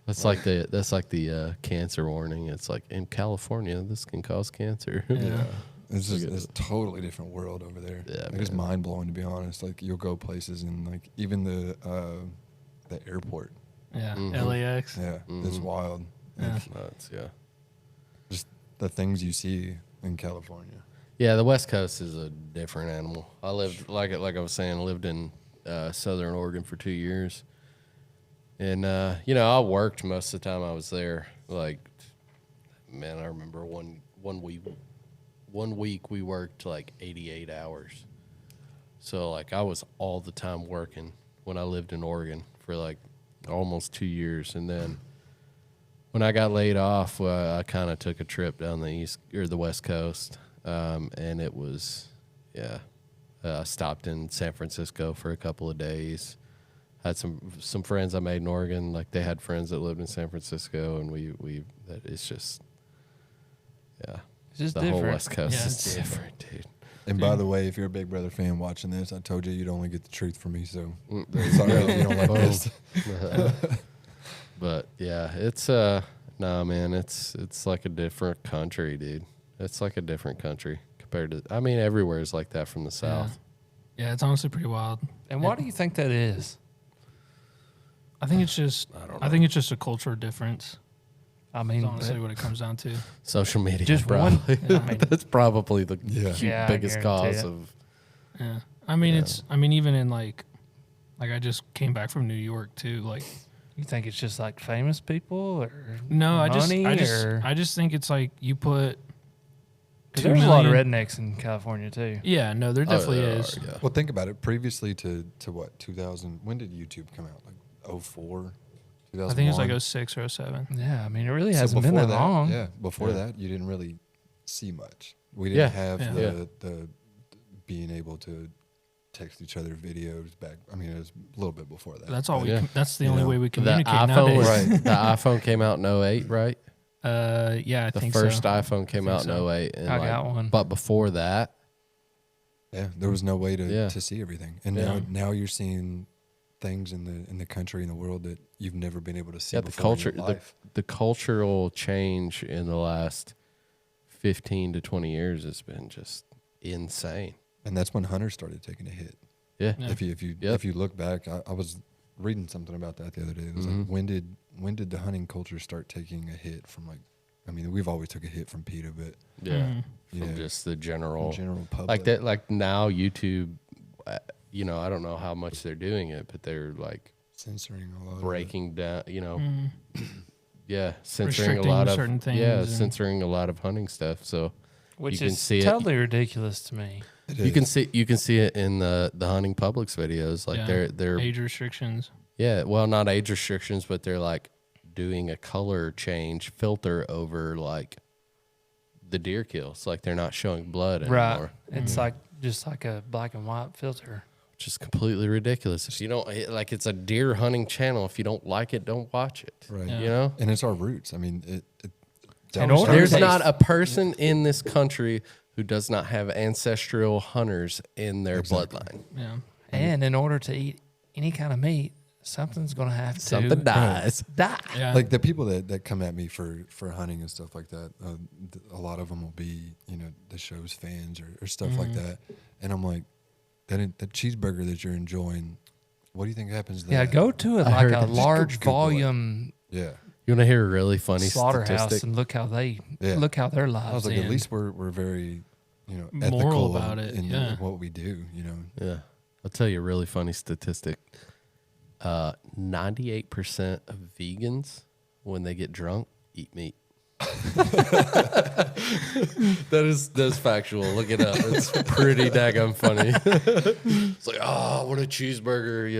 C: That's like the cancer warning. It's like in California, this can cause cancer.
A: Yeah.
B: It's just it's a totally different world over there.
C: Yeah,
B: Like, it's mind blowing to be honest. Like you'll go places and like even the airport.
A: Yeah.
C: Mhm.
A: LAX.
B: Yeah, it's wild.
A: Yeah.
B: Like,
C: Nuts, yeah.
B: just the things you see in California.
C: Yeah, the West Coast is a different animal. I lived like I was saying, I lived in Southern Oregon for 2 years, and I worked most of the time I was there. Like, man, I remember one week we worked like 88 hours. So like I was all the time working when I lived in Oregon for like almost 2 years, and then when I got laid off, I kind of took a trip down the West Coast, and it was, I stopped in San Francisco for a couple of days. Had some friends I made in Oregon, like they had friends that lived in San Francisco, and it's just,
D: It's just
C: the
D: different.
C: whole West Coast
A: Yeah,
C: is
A: it's
C: different, dude.
B: And by the way, if you're a Big Brother fan watching this, I told you you'd only get the truth from me. So sorry if you don't like this.
C: But yeah, it's man, it's like a different country, dude. It's like a different country compared to, I mean, everywhere is like that from the South.
A: Yeah, it's honestly pretty wild.
D: And why do you think that is?
A: I think it's just I think it's just a cultural difference.
D: I
A: Is
D: mean,
A: honestly what it comes down to.
C: Social media,
D: Just
C: probably.
D: one- I mean-
C: That's probably the
D: Yeah, I
C: biggest
D: guarantee
C: cause
D: it.
C: of.
A: Yeah. I mean even in like I just came back from New York too. Like
D: you think it's just like famous people or
A: no,
D: money or
A: I just think it's like you put
D: 'cause
A: 2
D: there's a lot of
A: million-
D: rednecks in California too.
A: Yeah, no, there definitely
C: there
A: is.
C: are, yeah.
B: Well, think about it. Previously to what 2000? When did YouTube come out? Like 04, 2001.
A: I think it's like 06 or 07.
D: Yeah, I mean it really
B: So
D: hasn't been
B: before
D: that long.
B: Yeah, before
C: Yeah.
B: that, you didn't really see much. We didn't
C: Yeah.
B: have
A: Yeah.
B: the being able to text each other videos back. I mean, it was a little bit before that.
A: That's all
B: but-
A: we.
C: Yeah.
A: That's the
B: You
A: only
B: know,
A: way we
C: The
A: communicate
C: iPhone,
A: nowadays.
B: Right.
C: the iPhone came out in 08, right?
A: Yeah, I
C: The
A: think
C: first
A: so.
C: iPhone came
A: think
C: out in
A: so.
C: 08. And
D: I got one.
C: But before that,
B: Yeah, there was no way
C: Yeah.
B: to see everything, and
A: Yeah.
B: now you're seeing things in the country and the world that you've never been able to see
C: yeah, the
B: before in
C: culture,
B: your life.
C: the cultural change in the last 15 to 20 years has been just insane.
B: And that's when hunters started taking a hit.
C: Yeah.
A: Yeah.
B: If you
C: Yep.
B: if you look back, I was reading something about that the other day. It was
C: Mhm.
B: like when did the hunting culture start taking a hit from like? I mean, we've always took a hit from PETA, but
C: Yeah.
A: Mhm.
B: you
C: From
B: know,
C: just the
B: from
C: general,
B: general public
C: like that, like now YouTube, I don't know how much they're doing it, but they're like
B: censoring a lot.
C: breaking down,
A: Mhm.
C: censoring a
A: Restricting
C: lot of
A: certain things
C: yeah,
A: and-
C: censoring a lot of hunting stuff. So
D: Which
C: you can
D: is
C: see it.
D: totally ridiculous to me.
B: It
C: you can
B: is.
C: see it in the hunting publics videos. Like
A: Yeah.
C: they're
A: Age restrictions.
C: yeah, well, not age restrictions, but they're like doing a color change filter over like the deer kills. Like they're not showing blood anymore.
D: Right. It's
A: Mhm.
D: like just like a black and white filter.
C: Which is completely ridiculous. If you don't like, it's a deer hunting channel. If you don't like it, don't watch it.
B: Right.
A: Yeah.
C: You know,
B: And it's our roots. I mean, it
D: In
B: was
D: order
C: there's
D: to-
C: not a person in this country who does not have ancestral hunters in their
B: Exactly.
C: bloodline.
A: Yeah.
D: And in order to eat any kind of meat, something's going to have to
C: Something dies.
D: die.
A: Yeah.
B: like the people that come at me for hunting and stuff like that. A lot of them will be the show's fans or stuff like
A: Mm-hmm.
B: that, and I'm like, that cheeseburger that you're enjoying, what do you think happens to
D: Yeah,
B: that?
D: go to it
C: I
D: like
C: heard-
D: a
C: Just go
D: large
B: Google it.
D: volume
B: Yeah.
C: You want to hear a really funny
D: slaughterhouse
C: statistic?
D: and look how they
B: Yeah.
D: look how their
B: I
D: lives
B: was like,
D: end.
B: at least we're very
A: Moral
B: ethical
A: about it,
B: in
A: yeah.
B: what we do.
C: Yeah. I'll tell you a really funny statistic. 98% of vegans, when they get drunk, eat meat. That's factual. Look it up. It's pretty daggum funny. It's like, oh, what a cheeseburger,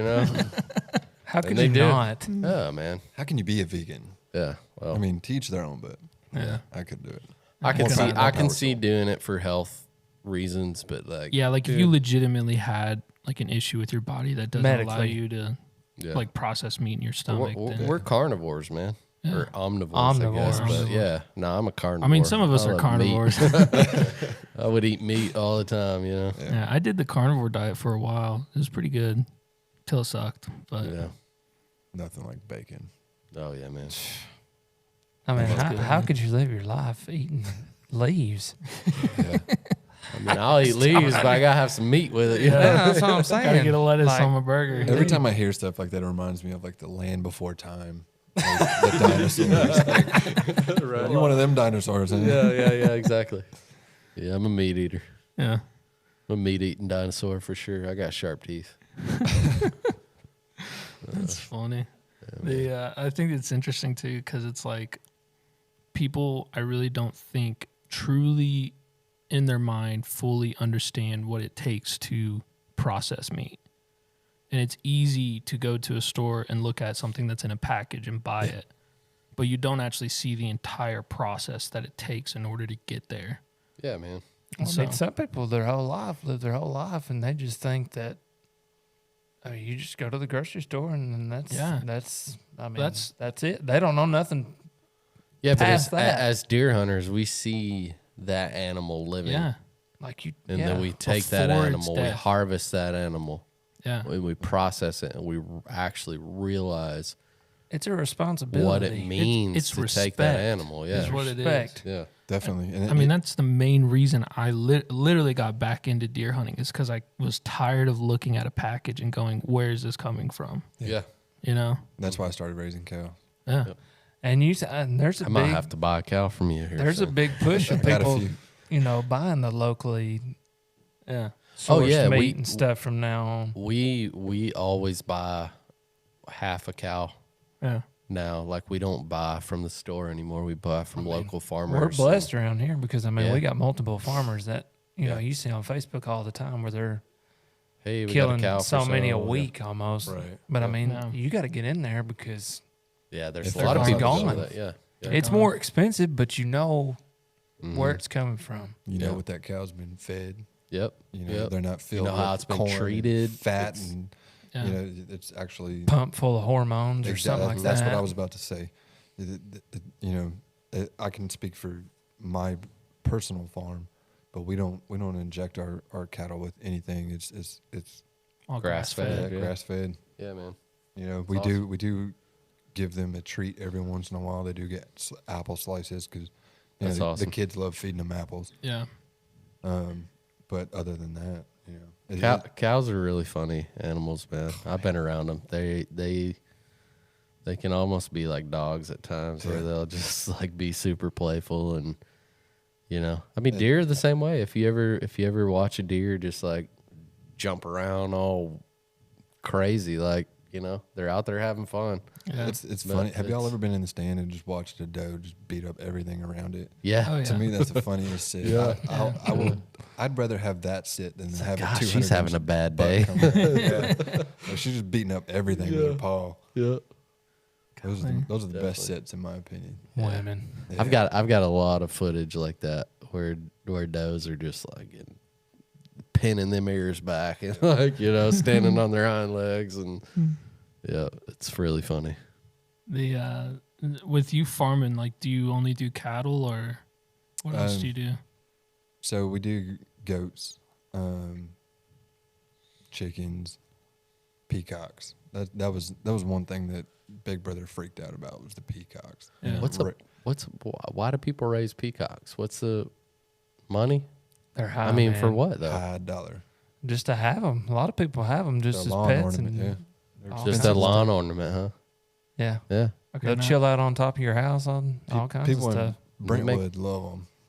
D: How could
C: And they
D: you
C: do.
D: not?
C: Oh, man.
B: How can you be a vegan?
C: Yeah. Well,
B: I mean, teach their own, but
A: Yeah.
B: I could do it.
C: I can
B: more
C: see
B: power-
C: I can
B: power
C: see
B: tool.
C: doing it for health reasons, but like
A: Yeah, like if you legitimately had like an issue with your body that doesn't allow
D: Medically.
A: you to
C: yeah.
A: like process meat in your
C: we're,
A: stomach.
C: we're,
A: then-
C: we're carnivores, man.
A: Yeah.
C: Or omnivores, I guess.
D: Omnivores.
C: But yeah, no, I'm a carnivore.
A: I mean, some of us
C: I
A: are
C: love meat.
A: carnivores.
C: I would eat meat all the time,
A: Yeah, I did the carnivore diet for a while. It was pretty good. till it sucked. But
C: Yeah.
B: Nothing like bacon.
C: Oh yeah, man.
D: I mean,
C: That's good.
D: how could you live your life eating leaves?
C: Yeah. I mean, I'll eat leaves, but I gotta have some meat with it.
D: Yeah,
C: Yeah.
D: that's what I'm saying.
A: gotta get a lettuce
D: Like,
A: on my burger.
B: Every time I hear stuff like that, it reminds me of like the land before time. Like, the dinosaurs. Like,
C: Right.
B: you're one of them dinosaurs. Huh?
C: Yeah, exactly. Yeah, I'm a meat eater.
A: Yeah.
C: I'm a meat eating dinosaur for sure. I got sharp teeth.
A: That's funny. I think it's interesting too because it's like people I really don't think truly in their mind fully understand what it takes to process meat. And it's easy to go to a store and look at something that's in a package and buy it, but you don't actually see the entire process that it takes in order to get there.
C: Yeah, man.
A: And
D: I mean, some people live their whole life, and they just think that. I mean, you just go to the grocery store, and then that's it. They don't know nothing.
C: Yeah, but
D: Past that.
C: as deer hunters, we see that animal living.
A: Yeah.
D: Like you,
C: And then we take that
A: Before it's
C: animal, we
A: dead.
C: harvest that animal,
A: Yeah.
C: and we process it, and we actually realize
D: it's a responsibility.
C: what it means
A: it's
C: to
A: respect
C: take that animal. Yeah,
A: is what it is.
D: Respect.
C: yeah.
B: Definitely. And
A: I mean, that's the main reason I literally got back into deer hunting is because I was tired of looking at a package and going, where is this coming from?
C: Yeah.
A: You know?
B: that's why I started raising cows.
A: Yeah.
C: Yep.
D: And there's a
C: I might
D: big
C: have to buy a cow from you here.
D: there's a
C: soon.
D: big push of
B: I got a
D: people,
B: few.
D: buying the locally
A: Yeah.
D: sourced
C: yeah,
D: meat and stuff from now on.
C: We always buy half a cow
A: Yeah.
C: now. Like we don't buy from the store anymore. We buy from local farmers.
D: We're blessed around here because
C: Yeah.
D: we got multiple farmers that
C: Yeah.
D: you see on Facebook all the time where they're
C: Hey, we
D: killing
C: got a cow for
D: so many a
C: sale.
D: week almost.
B: Right.
D: But I
C: Yeah.
D: mean,
A: Yeah.
D: you got to get in there because
C: Yeah, there's
B: If
C: a
B: they're
C: lot of
B: gone,
C: people
D: they're
C: that do
D: gone.
C: that. Yeah. Yeah.
D: it's
A: gone.
D: more expensive, but you know
C: Mhm.
D: where it's coming from.
B: You
C: Yeah.
B: know what that cow's been fed.
C: Yep.
B: You know,
C: Yep.
B: they're not filled
C: how
B: with
C: it's been
B: corn and
C: treated.
B: fat,
C: It's-
B: and
A: Yeah.
B: you know, it's actually
D: Pump full of hormones or
B: exactly.
D: something like
B: That's
D: that.
B: what I was about to say. You know, I can speak for my personal farm, but we don't inject our cattle with anything. It's
A: All
C: Grass-fed. Yeah.
B: grass fed.
C: Yeah, man.
B: You know,
C: That's
B: we do give them a treat every once in a while. They do get apple slices because
C: That's
B: the
C: awesome.
B: kids love feeding them apples.
A: Yeah.
B: But other than that, you know,
C: Cows are really funny animals, man. I've been around them. They can almost be like dogs at times, where
B: Yeah.
C: they'll just like be super playful and I mean, deer are the same way. If you ever watch a deer just like jump around all crazy, like they're out there having fun.
A: Yeah.
B: it's
C: But
B: funny. Have y'all
C: it's-
B: ever been in the stand and just watched a doe just beat up everything around it?
C: Yeah.
A: Oh, yeah.
B: To me, that's the funniest sit.
C: Yeah.
B: I'd rather have that sit than have
C: Gosh,
B: a 200
C: she's having a bad day.
B: yeah. Like, she's just beating up everything with her paw.
C: Yeah.
B: Those are the best
C: Definitely.
B: sets in my opinion.
D: Women.
B: Yeah.
C: I've got a lot of footage like that where does are just like pinning them ears back and like standing on their hind legs and yeah, it's really funny.
A: The with you farming, like, do you only do cattle or what else do you do?
B: So we do goats, chickens, peacocks. That was one thing that Big Brother freaked out about was the peacocks.
A: Yeah.
C: Why do people raise peacocks? What's the money?
D: They're high.
C: I mean, for
D: man.
C: what though?
B: high dollar?
D: Just to have them. A lot of people have them just
B: The
D: as
B: lawn
D: pets.
B: ornament,
D: And
B: yeah.
D: all
C: Just
D: kinds
C: a
D: of
C: lawn
D: stuff.
C: ornament, huh?
D: Yeah.
C: Yeah.
D: They'll chill out on top of your house on all kinds of
B: People in
D: stuff.
B: Brentwood love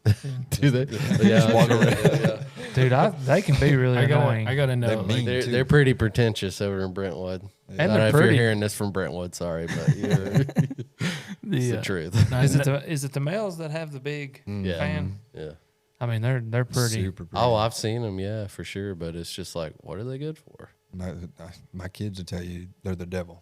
B: them.
C: Do they? Yeah.
B: walk
C: I'm sure.
B: around.
C: Yeah.
D: Dude, they can be really annoying.
A: I gotta know.
B: They're
A: like,
B: mean.
C: They're,
B: too.
C: they're pretty pretentious over in Brentwood.
D: And
C: I don't know
D: they're
C: if you're
D: pretty.
C: hearing this from Brentwood, sorry, but it's the truth.
A: no,
D: Is it the males that have the big
C: Yeah.
D: fan?
C: Yeah.
D: I mean, they're pretty.
B: Super pretty.
C: Oh, I've seen them, yeah, for sure. But it's just like, what are they good for?
B: My kids will tell you they're the devil.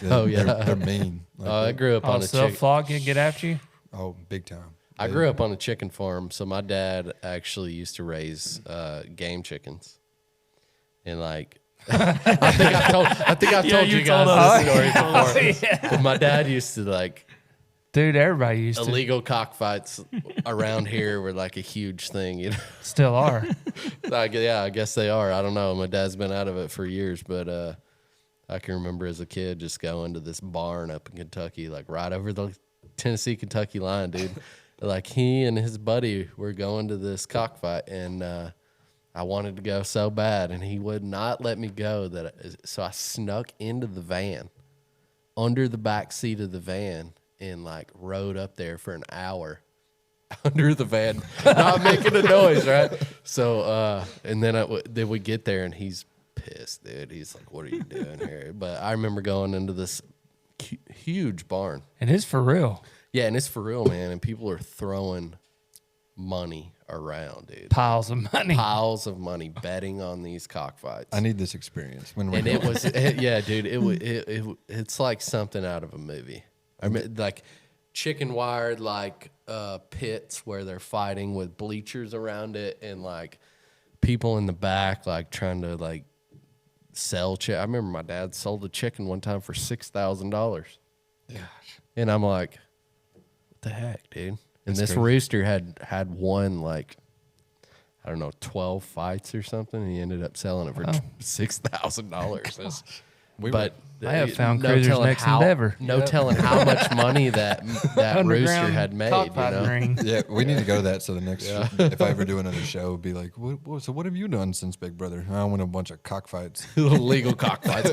C: Oh, yeah.
B: they're mean. Like,
C: I grew up
D: Oh,
C: on a
D: so
C: chicken.
D: flog you, get after you.
B: oh, big time.
C: I grew up on a chicken farm, so my dad actually used to raise game chickens, and like I think I've told you guys this story before. But my dad used to like
D: Dude, everybody used to.
C: illegal cockfights around here were like a huge thing,
D: Still are.
C: I guess they are. I don't know. My dad's been out of it for years, but I can remember as a kid just going to this barn up in Kentucky, like right over the Tennessee-Kentucky line, dude. Like he and his buddy were going to this cockfight, and I wanted to go so bad, and he would not let me go. So I snuck into the van, under the back seat of the van, and like rode up there for an hour under the van, not making a noise, right? So and then then we get there, and he's pissed, dude. He's like, "What are you doing here?" But I remember going into this huge barn,
D: and it's for real.
C: Yeah, and it's for real, man. And people are throwing money around, dude.
D: Piles of money betting on these cockfights.
B: I need this experience.
C: It was, yeah, dude. It's like something out of a movie. I mean, like chicken wired, like pits where they're fighting with bleachers around it, and like people in the back, like trying to like sell. I remember my dad sold a chicken one time for $6,000. Gosh, and I'm like, what the heck, dude? And this rooster had won like, I don't know, 12 fights or something. And he ended up selling it for $6,000. But
D: I have found CRÜZR's next endeavor.
C: No telling how much money that rooster had made. You know?
B: Yeah, we need to go to that. So the next, if I ever do another show, it'd be like, so what have you done since Big Brother? I went a bunch of cockfights,
C: legal cockfights.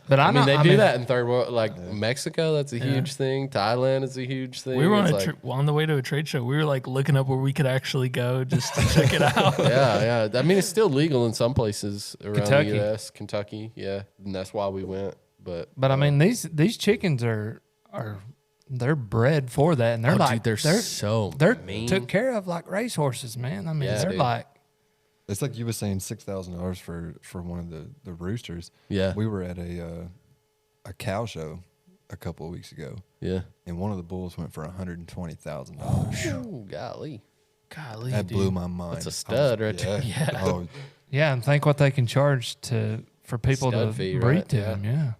D: But
C: I mean, they do that in third world, like Mexico. That's a huge thing. Thailand is a huge thing.
A: We were on the way to a trade show. We were like looking up where we could actually go just to check it out.
C: Yeah. I mean, it's still legal in some places around the U.S. Kentucky, yeah, and that's why we went. But
D: I mean, these chickens are they're bred for that, and they're
C: mean.
D: Took care of like racehorses, man. I mean, they're
C: dude.
D: like.
B: It's like you were saying, $6,000 for one of the roosters.
C: Yeah,
B: we were at a cow show a couple of weeks ago.
C: Yeah,
B: and one of the bulls went for $120,000.
C: Oh, golly,
B: that blew my mind.
C: That's a stud, right there.
A: Yeah.
B: Oh,
D: yeah, and think what they can charge for people to breed to them. Yeah,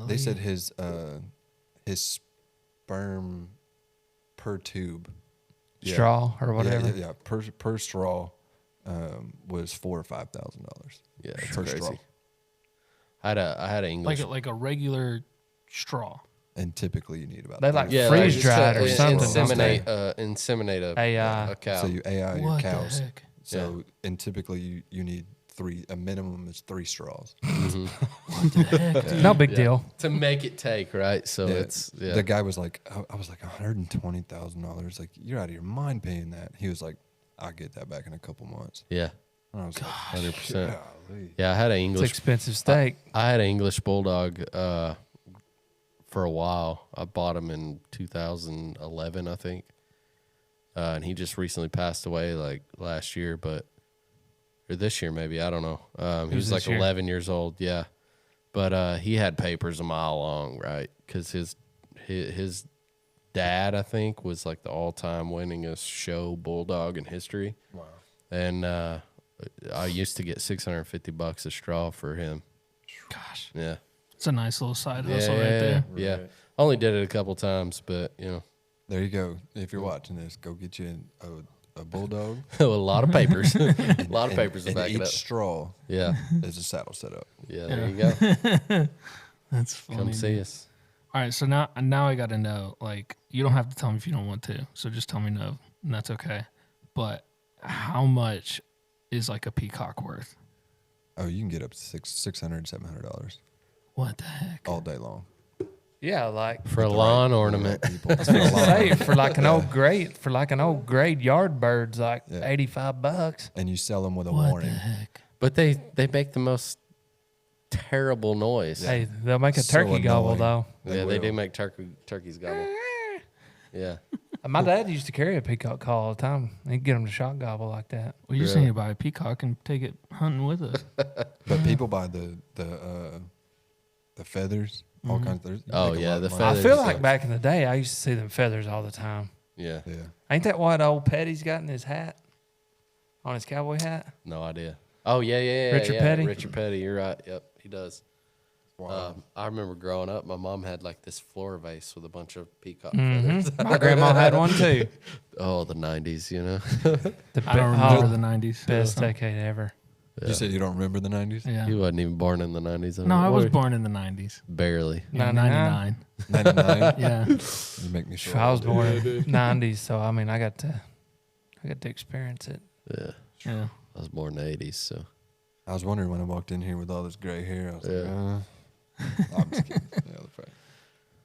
B: they said his sperm per tube
D: straw or whatever.
B: Yeah, per straw was $4,000 or $5,000.
C: Yeah, it's
B: per
C: crazy.
B: straw.
C: I had an English
A: like a regular straw.
B: And typically you need about
D: they like freeze dried or something.
C: Inseminate a cow.
B: So you AI your
A: What
B: cows.
A: the heck?
B: So and typically you need a minimum is 3 straws.
A: What the heck, dude?
D: No big deal.
C: To make it take, right? So
B: the guy was like, I was like $120,000. Like, you're out of your mind paying that. He was like, I'll get that back in a couple months.
C: Yeah.
B: And I was like,
C: 100%. Yeah, I had an English.
D: It's expensive steak.
C: I had an English bulldog for a while. I bought him in 2011, I think. And he just recently passed away like last year, or this year maybe, I don't know. He was like 11 years old, yeah. But he had papers a mile long, right? Because his dad, I think, was like the all-time winningest show bulldog in history.
B: Wow.
C: And I used to get $650 a straw for him.
A: Gosh.
C: Yeah.
A: It's a nice little side hustle right there.
C: Yeah. Only did it a couple times, but, you know.
B: There you go. If you're watching this, go get you a bulldog.
C: A lot of papers. A lot of papers to back it up.
B: Each straw is a saddle setup.
C: Yeah, there you go.
A: That's funny.
C: Come see us.
A: All right, so now I got to know, like, you don't have to tell me if you don't want to, so just tell me no, and that's okay. But how much is like a peacock worth?
B: Oh, you can get up to $600, $700
A: What the heck?
B: all day long.
D: Yeah, like
C: For a lawn ornament.
D: for like an old grade yard bird's like $85.
B: And you sell them with a
A: What
B: warning.
A: the heck?
C: But they make the most terrible noise.
D: Hey, they'll make a
B: So
D: turkey gobble
B: annoying.
D: though.
C: They
B: will.
C: do make turkeys gobble. Yeah.
D: My dad used to carry a peacock call all the time. He'd get them to shot gobble like that.
A: Well, you just need to buy a peacock and take it hunting with us.
B: But people buy the feathers, all kinds of.
C: Oh, yeah, the
D: I
C: feathers.
D: feel like back in the day, I used to see them feathers all the time.
C: Yeah.
B: Yeah.
D: Ain't that what old Petty's got in his hat? On his cowboy hat?
C: No idea. Oh, yeah.
D: Richard Petty?
C: Richard Petty, you're right. Yep, he does.
B: Wow.
C: I remember growing up, my mom had like this floor vase with a bunch of peacock
D: Mm-hmm.
C: feathers.
D: My grandma had one too.
C: Oh, the 90s, you know?
D: The
A: I don't remember the 90s.
D: best decade ever.
B: You said you don't remember the 90s?
A: Yeah.
C: He wasn't even born in the 90s.
A: No, I was born in the 90s.
C: Barely.
A: Yeah,
D: 99?
B: 99?
A: Yeah.
B: You make me sure.
D: I was born in '90s, so I mean, I got to experience it.
C: Yeah.
A: Yeah.
C: I was born in the 80s, so.
B: I was wondering when I walked in here with all this gray hair. I was like, I'm just kidding.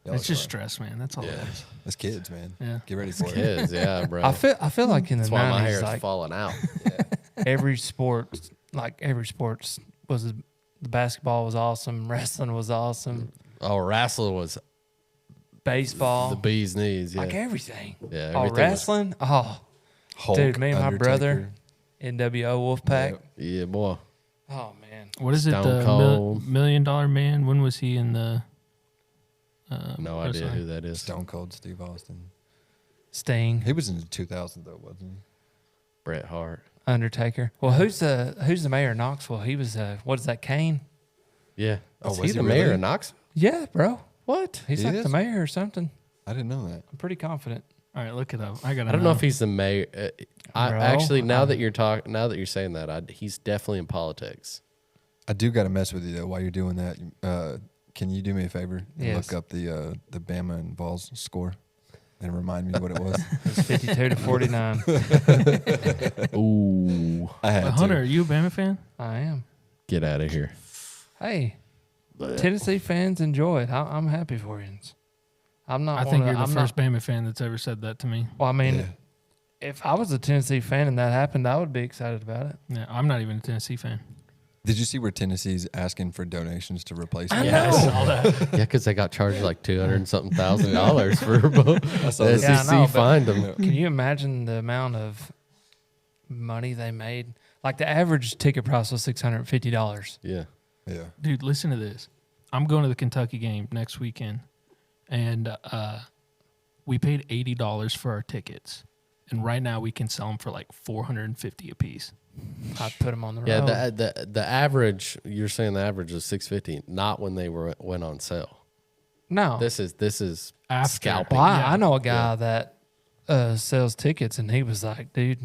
A: It's just stress, man. That's all it
C: Yeah.
A: is.
B: It's kids, man.
A: Yeah.
B: Get ready for it.
C: Kids, yeah, bro.
D: I feel like in the
C: That's why my hair
D: '90s,
C: is
D: like
C: falling out.
D: every sport was the basketball was awesome, wrestling was awesome,
C: Oh, wrestling was
D: baseball,
C: the bee's knees. Yeah.
D: like everything.
C: Yeah,
D: Oh,
C: everything was-
D: wrestling. Oh,
B: Hulk,
D: dude, me and my brother,
B: Undertaker.
D: NWO Wolfpack.
B: Yep.
C: Yeah, boy.
D: Oh man,
A: What is it?
C: Stone
A: The
C: Cold.
A: $1 Million Man? When was he in the?
C: No idea who that is.
B: Stone Cold Steve Austin.
D: Sting,
B: He was in the 2000s, though, wasn't he?
C: Bret Hart.
D: Undertaker. Well, who's the mayor of Knoxville? He was what is that? Kane?
C: Yeah.
B: Oh,
C: Is
B: was
C: he
B: he
C: the mayor
B: really?
C: of Knoxville?
D: Yeah, bro.
C: What?
D: He's
B: He
D: like
B: is?
D: the mayor or something.
B: I didn't know that.
D: I'm pretty confident.
A: All right, look it up. I gotta.
C: I don't know if he's the mayor. I
D: Bro,
C: actually now that you're saying that, he's definitely in politics.
B: I do got to mess with you, though, while you're doing that. Can you do me a favor and
D: Yes.
B: look up the Bama and Vols score and remind me what it was?
D: It's 52 to 49.
C: Ooh,
B: I had
A: Hunter,
B: to.
A: are you a Bama fan?
D: I am.
C: get out of here.
D: Hey, Tennessee fans enjoy it. I'm happy for you. I'm not.
A: I think
D: one
A: you're
D: of-
A: the
D: I'm
A: first Bama fan that's ever said that to me.
D: Well, I mean,
B: Yeah.
D: if I was a Tennessee fan and that happened, I would be excited about it.
A: Yeah, I'm not even a Tennessee fan.
B: Did you see where Tennessee's asking for donations to replace
D: I
B: it?
D: know.
A: All that.
C: Yeah, because they got charged like $200,000 for
B: I saw
C: the
B: this.
D: Yeah, I
C: SEC
D: know, but-
C: fined them.
D: Can you imagine the amount of money they made? Like the average ticket price was $650.
C: Yeah.
B: Yeah.
A: Dude, listen to this. I'm going to the Kentucky game next weekend, and we paid $80 for our tickets, and right now we can sell them for like $450 a piece.
D: I'd put them on the road.
C: Yeah, the average, you're saying the average was $650, not when they went on sale.
D: No.
C: This is
A: After.
C: scalping.
D: Well,
A: Yeah.
D: I know a guy that sells tickets, and he was like, dude,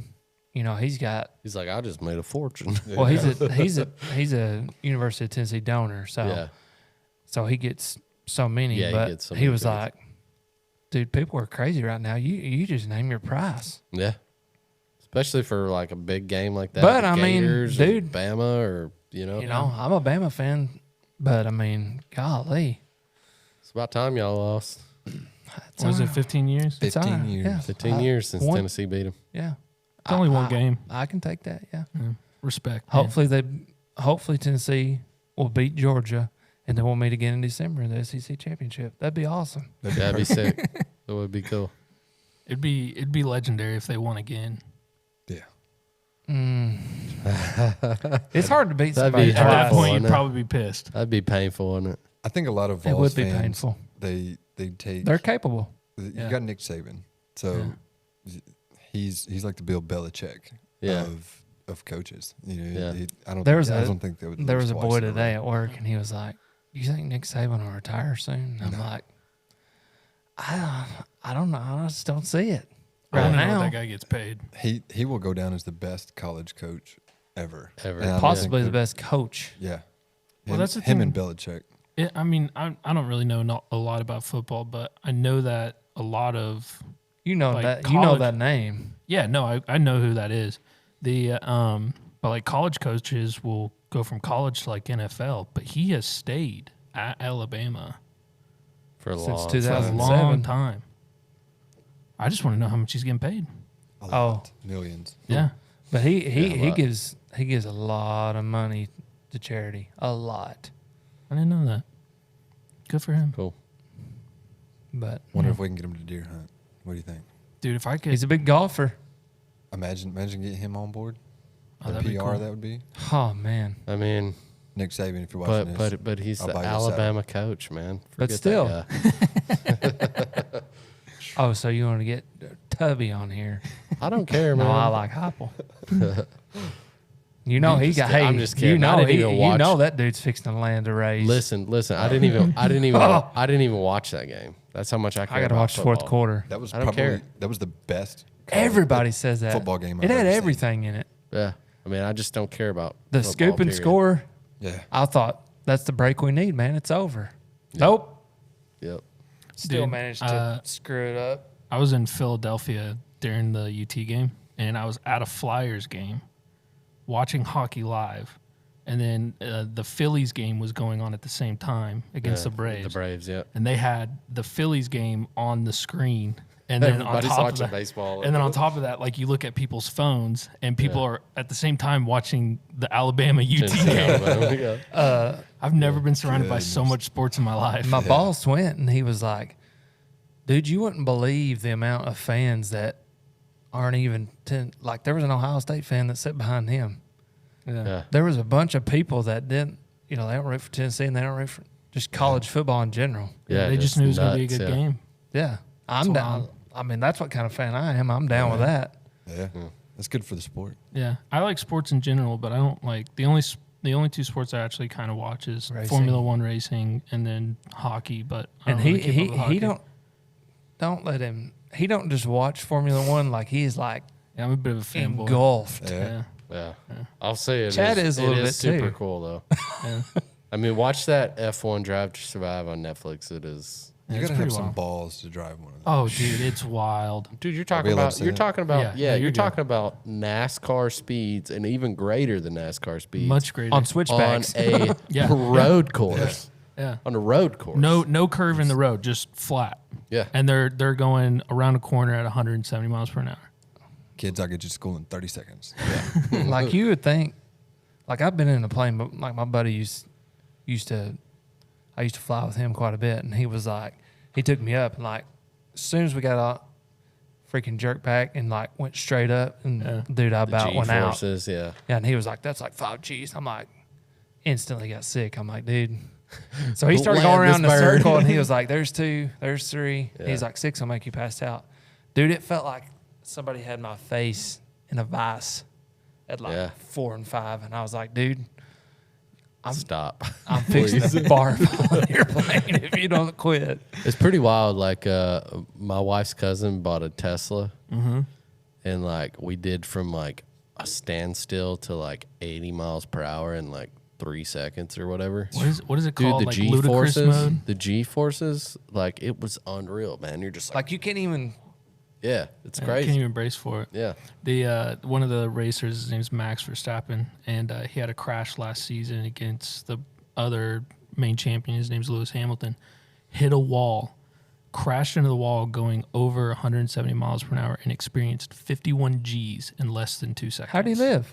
D: he's got.
C: He's like, I just made a fortune.
D: Well, he's a University of Tennessee donor, so
C: Yeah.
D: so he gets so many.
C: Yeah, he
D: but
C: gets so
D: he
C: many
D: was
C: tickets.
D: like, dude, people are crazy right now. You just name your price.
C: Yeah. Especially for like a big game like that.
D: But,
C: the
D: I mean,
C: Gators or
D: dude,
C: Bama or,
D: I'm a Bama fan, but I mean, golly,
C: It's about time y'all lost.
D: it's
A: Was
D: all
A: it
D: right.
A: 15 years?
D: It's all
B: 15
D: right.
B: years.
D: Yeah.
C: 15 years since
D: one-
C: Tennessee beat them.
D: Yeah,
A: It's only one game.
D: I can take that. Yeah.
A: Respect. man.
D: Hopefully Tennessee will beat Georgia, and then we'll meet again in December in the SEC championship. That'd be awesome.
C: That'd be sick. That would be cool.
A: It'd be legendary if they won again.
B: Yeah.
D: It's hard to beat
C: That'd
D: somebody
C: be
A: At that
C: Hurtful,
A: point,
C: wouldn't
A: you'd
C: it?
A: probably be pissed.
C: That'd be painful, wouldn't it?
B: I think a lot of
D: It
B: Vols
D: would be
B: fans,
D: painful.
B: they take.
D: They're capable.
B: You
A: Yeah.
B: got Nick Saban, so he's like the Bill Belichick
C: Yeah.
B: of coaches.
C: Yeah.
B: I don't.
D: There was
B: I
D: a-
B: don't think they would.
D: There
B: lose
D: was a
B: twice
D: boy
B: in a row.
D: today at work, and he was like, "You think Nick Saban will retire soon?" And I'm like, I don't know. I just don't see it
A: I
D: right
A: don't know
D: now.
A: what that guy gets paid.
B: He will go down as the best college coach ever.
C: Ever.
B: And I don't
D: Possibly
B: think
D: the
B: they're-
D: best coach.
B: Yeah.
A: Well, that's the
B: him and
A: thing.
B: Belichick.
A: I mean, I don't really know a lot about football, but I know that a lot of
D: You know
A: Like
D: that. You know
A: college-
D: that name.
A: yeah, no, I know who that is. But like college coaches will go from college to like NFL, but he has stayed at Alabama
C: For a
D: Since
C: long
A: for a
D: 2007.
A: long time. I just want to know how much he's getting paid.
B: A lot. Millions.
A: Yeah.
D: But
C: Yeah, a
D: he
C: lot.
D: gives a lot of money to charity. A lot.
A: I didn't know that. Good for him.
C: Cool.
D: But
B: Wonder if we can get him to deer hunt. What do you think?
A: Dude, if I could
D: he's a big golfer.
B: Imagine getting him on board.
A: Oh,
B: The
A: that'd be
B: PR
A: cool.
B: that would be.
D: Oh man.
C: I mean,
B: Nick Saban, if you're watching this.
C: but he's
B: I'll
C: the
B: buy you a saddle.
C: Alabama coach, man.
D: But
C: Forget
D: still.
C: that guy.
D: Oh, so you want to get Tubby on here?
C: I don't care, man.
D: No, I like Heupel. You know
C: I'm
D: he
C: just
D: got.
C: kidding.
D: Hey,
C: I'm just kidding.
D: you know
C: I didn't
D: he.
C: even
D: You
C: watch-
D: know that dude's fixing to land a raise.
C: Listen. I didn't even watch that game. That's how much I care.
D: I got to
C: about
D: watch the fourth
C: football.
D: quarter.
B: That was
C: I don't
B: probably
C: care.
B: that was the best college
D: Everybody says that
B: football game
D: It
B: I've
D: had
B: ever seen.
D: everything in it.
C: Yeah. I mean, I just don't care about
D: the
C: football,
D: scoop and
C: period.
D: score.
B: Yeah.
D: I thought that's the break we need, man. It's over.
C: Yeah.
D: Nope.
C: Yep.
D: Still
A: Dude,
D: managed to screw it up.
A: I was in Philadelphia during the UT game, and I was at a Flyers game watching hockey live. And then the Phillies game was going on at the same time against the Braves.
C: The Braves, yeah.
A: And they had the Phillies game on the screen. And then
C: Everybody's
A: on top
C: watching
A: of that,
C: baseball.
A: And then on top of that, like you look at people's phones, and people are at the same time watching the Alabama UT game. I've never been surrounded by so much sports in my life.
D: My boss went, and he was like, dude, you wouldn't believe the amount of fans that aren't even like there was an Ohio State fan that sat behind him.
C: Yeah.
D: There was a bunch of people that didn't, they don't root for Tennessee, and they don't root for just college football in general.
C: Yeah,
A: they just knew it was going to be a
C: nuts,
A: good
C: yeah.
A: game.
D: Yeah, I'm down. I mean, that's what kind of fan I am. I'm down with that.
B: Yeah. That's good for the sport.
A: Yeah, I like sports in general, but I don't like the only two sports I actually kind of watch is
D: Racing.
A: Formula One racing and then hockey. But I
D: And
A: don't really keep up with hockey.
D: he don't let him. He don't just watch Formula One like he's like
A: Yeah, I'm a bit of a fanboy.
D: engulfed.
B: Yeah.
C: Yeah. I'll say it
D: Chad is a little
C: it
D: bit
C: super
D: too.
C: cool, though.
A: Yeah.
C: I mean, watch that F1 Drive to Survive on Netflix. It is.
A: Yeah,
B: You
A: it's
B: got to have
A: pretty
B: some
A: wild.
B: balls to drive one of those.
A: Oh, dude, it's wild.
C: Dude, you're
B: we
C: talking
B: allowed
C: about
B: to say
C: you're
B: that?
C: talking about
A: Yeah,
C: you're
A: you're good.
C: talking about NASCAR speeds and even greater than NASCAR speeds
A: Much greater.
D: On
C: on
D: switchbacks.
C: a
A: Yeah.
C: road course.
A: Yeah.
C: On a road course.
A: No curve in the road, just flat.
C: Yeah.
A: And they're going around a corner at 170 miles per hour.
B: Kids, I'll get you to school in 30 seconds.
D: Like you would think, like I've been in a plane, but like my buddy used to fly with him quite a bit, and he was like, he took me up, and like as soon as we got out, freaking jerked back and like went straight up, and dude, I about went out.
C: G-forces, yeah.
D: Yeah, and he was like, that's like 5 G's. I'm like, instantly got sick. I'm like, dude. So he started going around
C: Land
D: the
C: this bird.
D: circle, and he was like, there's 2, there's 3.
C: Yeah.
D: He's like, 6 will make you pass out. Dude, it felt like somebody had my face in a vice at like 4 and 5. And I was like, dude,
C: Stop.
D: I'm fixing to barf on your plane if you don't quit.
C: It's pretty wild. Like my wife's cousin bought a Tesla, and like we did from like a standstill to like 80 miles per hour in like 3 seconds or whatever.
A: What is it
C: Dude,
A: called?
C: the
A: Like
C: G
A: ludicrous
C: forces,
A: mode?
C: the G forces, like it was unreal, man. You're just like,
D: Like you can't even.
C: yeah, it's
A: I
C: crazy.
A: can't even brace for it.
C: Yeah,
A: The one of the racers, his name's Max Verstappen, and he had a crash last season against the other main champion. His name's Lewis Hamilton. Hit a wall, crashed into the wall, going over 170 miles per hour, and experienced 51 G's in less than 2 seconds.
D: How do you live?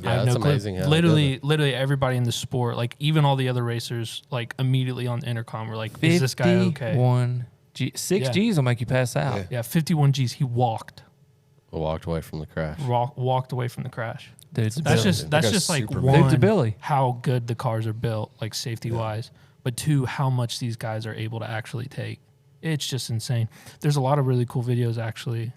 A: I have
C: that's
A: no clue.
C: amazing. how they did it.
A: Literally everybody in the sport, like even all the other racers, like immediately on the intercom were like, "Is this guy okay?"
D: 51 G. 6
A: Yeah.
D: G's will make you pass out.
B: Yeah.
A: Yeah, 51 G's. He walked
C: Walked away from the crash.
A: walked away from the crash.
D: Dude's a
A: That's
D: Billy.
A: just that's
B: guy's
A: just like
B: Superman.
A: one,
D: Dude's a Billy.
A: how good the cars are built, like safety wise, but 2, how much these guys are able to actually take. It's just insane. There's a lot of really cool videos actually.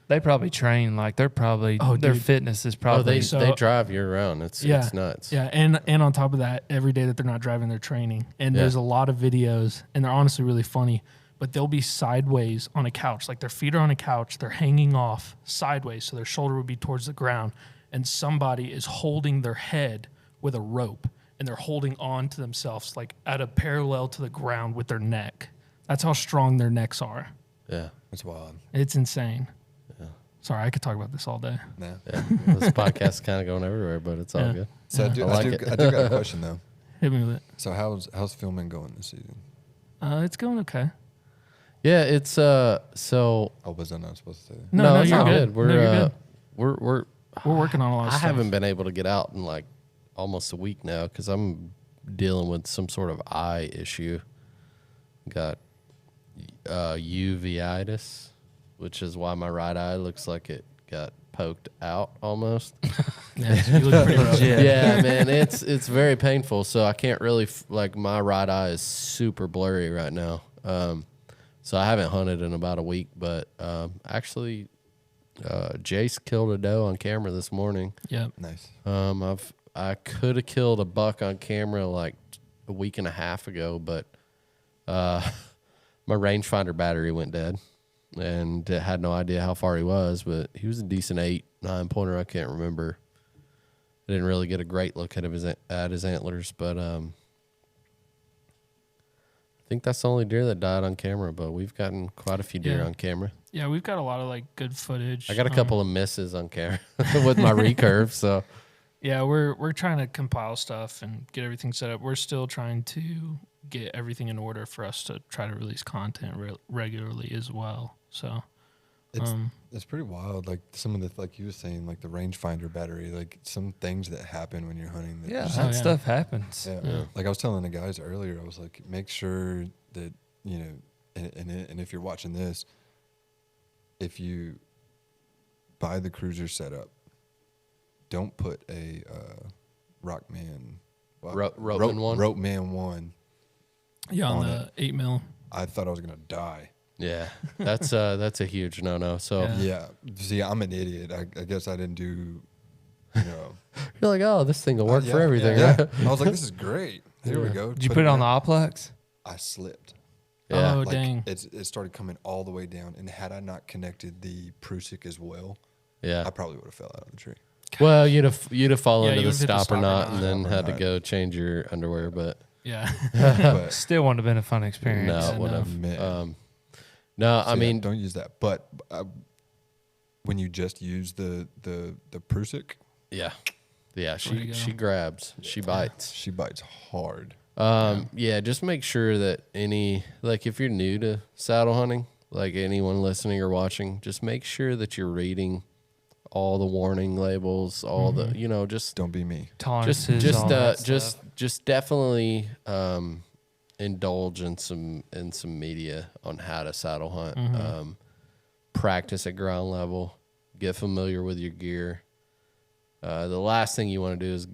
D: They probably train like they're probably
A: Oh,
D: their
A: dude.
D: fitness is
C: Oh,
D: probably
C: they drive year round. It's nuts.
A: Yeah, and on top of that, every day that they're not driving, they're training. And there's a lot of videos, and they're honestly really funny. But they'll be sideways on a couch, like their feet are on a couch, they're hanging off sideways, so their shoulder would be towards the ground, and somebody is holding their head with a rope, and they're holding on to themselves like at a parallel to the ground with their neck. That's how strong their necks are.
C: Yeah.
B: That's wild.
A: It's insane. Sorry, I could talk about this all day.
B: Nah.
C: Yeah. This podcast is kind of going everywhere, but it's all
A: Yeah.
C: good.
B: So
C: I like it.
B: I do got a question though.
A: Hit me with it.
B: So how's filming going this season?
A: It's going okay.
C: Yeah, it's so.
B: Oh, was I not supposed to say that?
A: No,
C: it's
A: you're
C: all
A: good.
C: We're
A: No, you're good.
C: we're
A: We're working on a lot of
C: I
A: stuff.
C: haven't been able to get out in like almost a week now because I'm dealing with some sort of eye issue. Got uveitis, which is why my right eye looks like it got poked out almost.
A: Yeah, you look pretty rough.
C: Yeah, man, it's very painful. So I can't really like my right eye is super blurry right now. So I haven't hunted in about a week, but actually, Jace killed a doe on camera this morning.
A: Yeah.
B: Nice.
C: I could have killed a buck on camera like a week and a half ago, but my rangefinder battery went dead, and had no idea how far he was. But he was a decent 8-9 pointer. I can't remember. didn't really get a great look at his antlers, but I think that's the only deer that died on camera. But we've gotten quite a few deer on camera.
A: Yeah, we've got a lot of like good footage.
C: I got a couple of misses on camera with my recurve. So
A: yeah, we're trying to compile stuff and get everything set up. We're still trying to get everything in order for us to try to release content regularly as well. So
B: it's pretty wild. Like some of the, like you were saying, like the rangefinder battery, like some things that happen when you're hunting. That
D: Yeah,
B: just-
D: that stuff happens.
B: Yeah. Like I was telling the guys earlier, I was like, make sure that, you know, and if you're watching this, if you buy the CRÜZR setup, don't put a Rockman, Ropeman 1.
A: Yeah, on
B: on
A: the 8 mil.
B: I thought I was gonna die.
C: yeah, that's a huge no. So
A: Yeah.
B: Yeah. See, I'm an idiot. I guess I didn't do, you know.
C: you're like, oh, this thing will work for everything,
B: Yeah.
C: right?
B: I was like, this is great. Here we go.
D: Did you put it on the
B: down.
D: Oplex?
B: I slipped.
C: Yeah.
A: Oh,
B: Like,
A: dang.
B: it started coming all the way down, and had I not connected the Prusik as well,
C: Yeah.
B: I probably would have fell out of the tree.
C: Well, you'd have fallen
A: Yeah,
C: into
A: you
C: the
A: would've hit the
C: stopper
A: stopper
C: knot
A: knot.
C: and then
B: Stopper
C: had to
B: knot.
C: go change your underwear, but
A: Yeah.
B: But
D: Still wouldn't have been a fun experience.
C: no,
A: Yeah,
C: it wouldn't have.
B: man.
C: No,
B: So
C: I
B: yeah,
C: mean,
B: don't use that. But when you just use the Prusik,
C: yeah,
A: Way to go.
C: she grabs, she bites.
B: she bites hard.
C: Yeah, just make sure that if you're new to saddle hunting, like anyone listening or watching, just make sure that you're reading all the warning labels, all the, just
B: Don't be me.
D: Tolerances, all that stuff.
C: just definitely indulge in some media on how to saddle hunt. Practice at ground level, get familiar with your gear. The last thing you want to do is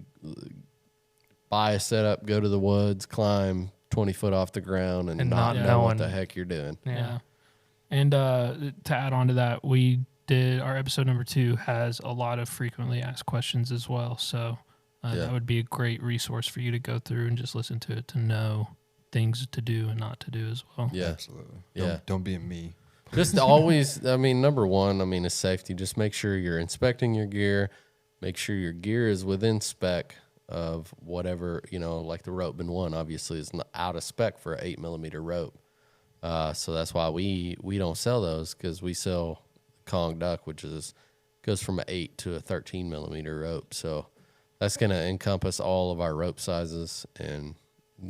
C: buy a setup, go to the woods, climb 20 foot off the ground, and not
D: not
C: know what
D: knowing.
C: the heck you're doing.
A: Yeah. And to add on to that, we did our episode number 2 has a lot of frequently asked questions as well. So that would be a great resource for you to go through and just listen to it to know things to do and not to do as well.
C: Yeah.
B: Absolutely.
C: Yeah.
B: Don't be a me.
C: Just always, number one, is safety. Just make sure you're inspecting your gear. Make sure your gear is within spec of whatever, like the Ropeman 1 obviously is not out of spec for an 8 millimeter rope. So that's why we don't sell those, because we sell Kong Duck, which goes from an 8 to a 13 millimeter rope. So that's going to encompass all of our rope sizes and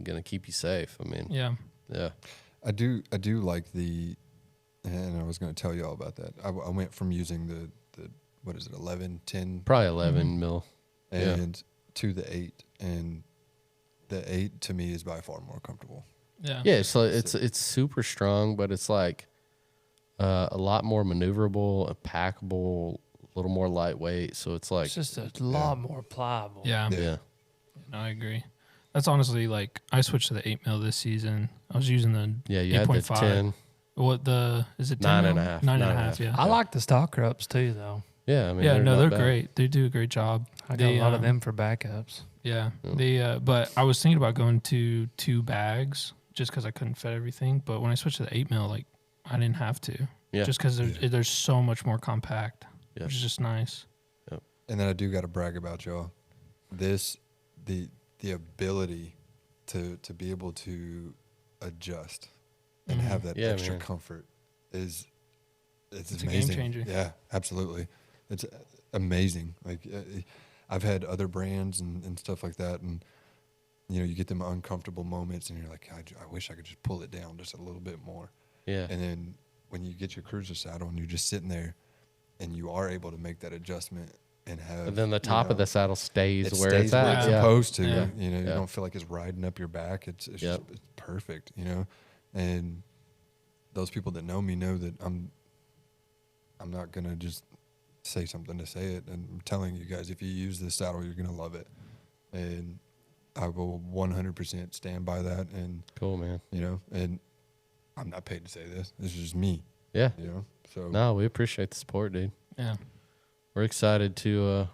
C: going to keep you safe.
A: Yeah.
C: Yeah.
B: I do like and I was going to tell you all about that. I went from using the what is it, 11, 10,
C: Probably 11 mil.
B: and to the 8, and the 8 to me is by far more comfortable.
A: Yeah.
C: Yeah, so it's super strong, but it's like a lot more maneuverable, packable, a little more lightweight. So it's like,
D: It's just a lot more pliable.
A: Yeah.
C: yeah,
A: No, I agree. That's honestly like I switched to the 8 mil this season. I was using the
C: yeah. You had the
A: 8.5.
C: 10.
A: What is it?
C: 9
A: 10
C: and
A: mil?
C: a half.
A: 9.5. Yeah.
D: I like the stock ropes too, though.
C: Yeah,
A: Yeah, no,
C: not
A: they're
C: bad.
A: great. They do a great job.
D: I got a lot of them for backups.
A: Yeah. But I was thinking about going to 2 bags just because I couldn't fit everything. But when I switched to the 8 mil, like I didn't have to.
C: Yeah.
A: Just because there's so much more compact,
C: Yeah.
A: which is just nice.
B: And then I do got to brag about y'all. The ability to be able to adjust and have that
C: Yeah,
B: extra
C: man.
B: comfort it's
A: It's a game
B: amazing.
A: changer.
B: Yeah, absolutely. It's amazing. Like I've had other brands and stuff like that, and you get them uncomfortable moments, and you're like, I wish I could just pull it down just a little bit more.
C: Yeah,
B: And then when you get your CRÜZR saddle and you're just sitting there, and you are able to make that adjustment and have,
C: and then the top of the saddle stays
B: it
C: where
B: stays
C: it's
B: where
C: at.
B: it's
C: Yeah.
B: supposed to.
A: Yeah.
B: You
C: Yeah.
B: don't feel like it's riding up your back. It's just
C: Yep.
B: it's perfect. And those people that know me know that I'm not gonna just say something to say it. And I'm telling you guys, if you use this saddle, you're gonna love it. And I will 100% stand by that. And
C: Cool, man.
B: and I'm not paid to say this. This is just me.
C: Yeah.
B: So
C: No, we appreciate the support, dude.
A: Yeah.
C: We're excited to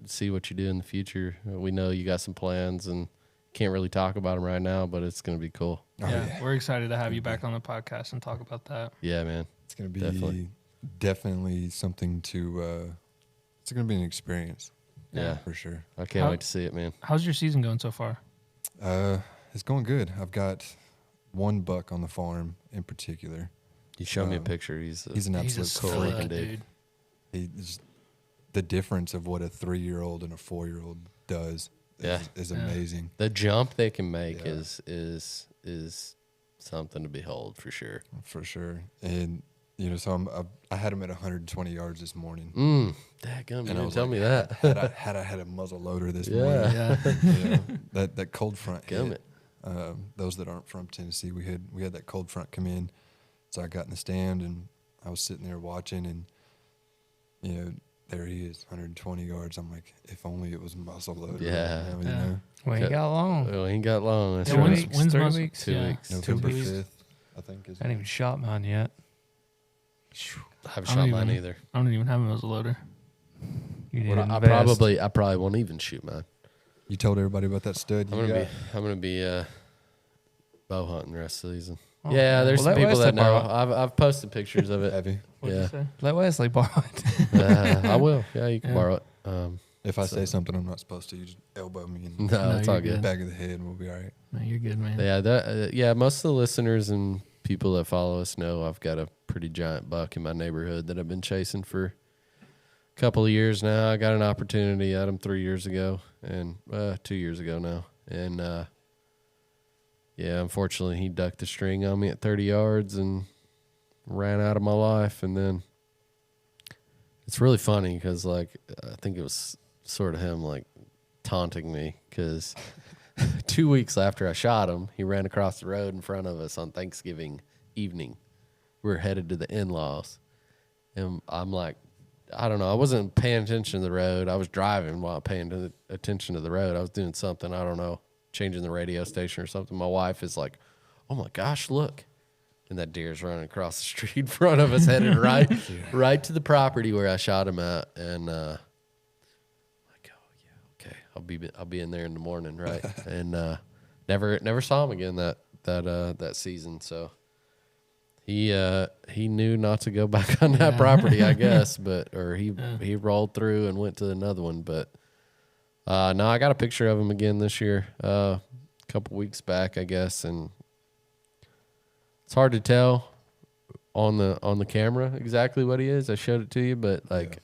C: see what you do in the future. We know you got some plans and can't really talk about them right now, but it's gonna be cool.
B: Oh,
A: Yeah. We're excited to have you back on the podcast and talk about that.
C: Yeah, man.
B: It's gonna be
C: Definitely.
B: definitely something to. It's gonna be an experience.
C: Yeah.
B: for sure.
C: I can't wait to see it, man.
A: How's your season going so far?
B: It's going good. I've got one buck on the farm in particular.
C: You showed me a picture. He's
B: He's an absolute
C: freaking
A: stud,
C: dude.
B: He's the difference of what a 3-year-old and a 4-year-old does is amazing.
C: The jump they can make
B: Yeah.
C: is something to behold for sure.
B: For sure. And, you know, so I had him at 120 yards this morning.
C: Dadgum, you
B: And I
C: didn't
B: was
C: tell
B: like,
C: me that.
B: had I had a muzzle loader this
C: Yeah.
B: morning,
A: Yeah.
B: you know, that cold front
C: Gummit.
B: hit. Those that aren't from Tennessee, we had that cold front come in. So I got in the stand and I was sitting there watching, and, you know, there he is, 120 yards. I'm like, if only it was muzzle loader.
C: Yeah.
B: Right now, you
A: Yeah.
B: know?
D: We ain't got long.
C: Well, he ain't got long. That's
A: Yeah,
C: right.
A: when's
D: 3
A: muzzle-
D: weeks.
C: 2
A: yeah.
C: weeks.
B: November
A: 2 weeks.
B: 5th, I think. Is
D: I haven't even shot mine yet.
C: I haven't
A: I
C: shot
A: don't
C: mine
A: even-
C: either.
A: I don't even have a muzzle loader.
D: You need
C: Well,
D: to
C: I
D: invest.
C: probably won't even shoot mine.
B: You told everybody about that stud you got?
C: I'm gonna be bow hunting the rest of the season.
D: Oh,
C: Yeah, there's
D: well,
C: some
D: let
C: people
D: Wesley
C: that know.
D: borrow
C: I've posted pictures of it.
B: Heavy.
A: What'd
C: Yeah.
A: you say?
D: Let Wesley borrow it.
C: I will. Yeah, you can
A: Yeah.
C: borrow it.
B: If I say something I'm not supposed to, you just elbow me and
C: No, it's
A: you're
C: all
A: good.
C: good.
B: back of the head, and we'll be all right.
A: No, you're good, man.
C: Yeah, most of the listeners and people that follow us know I've got a pretty giant buck in my neighborhood that I've been chasing for a couple of years now. I got an opportunity at him 3 years ago and 2 years ago now. And yeah, unfortunately he ducked the string on me at 30 yards and ran out of my life. And then it's really funny because like I think it was sort of him like taunting me because 2 weeks after I shot him, he ran across the road in front of us on Thanksgiving evening. We were headed to the in-laws. And I'm like, I don't know. I wasn't paying attention to the road. I was driving while paying attention to the road. I was doing something, I don't know, changing the radio station or something. My wife is like, oh my gosh, look. And that deer's running across the street in front of us, headed right to the property where I shot him at. And like, oh yeah, okay, I'll be in there in the morning, right? And never saw him again that season. So he knew not to go back on that property, I guess, he rolled through and went to another one. But no, I got a picture of him again this year, a couple weeks back, I guess, and it's hard to tell on the camera exactly what he is. I showed it to you, but like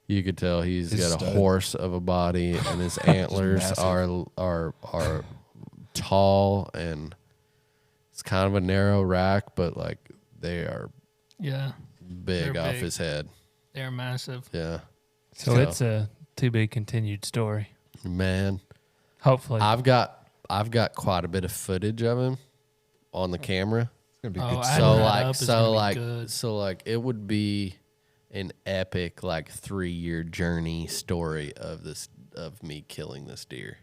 C: you could tell he's
B: His
C: got a
B: stud.
C: horse of a body, and his antlers
B: massive.
C: are tall, and it's kind of a narrow rack, but like they are
A: Yeah.
C: big
A: They're
C: off
A: big.
C: his head.
A: They're massive.
C: Yeah,
D: So it's a to be continued story.
C: man.
D: Hopefully.
C: I've got quite a bit of footage of him on the camera.
B: It's gonna be
A: Oh,
B: good.
A: I-
C: So
A: Adding that
C: like,
A: up is gonna be good.
C: it would be an epic like 3-year journey story of me killing this deer.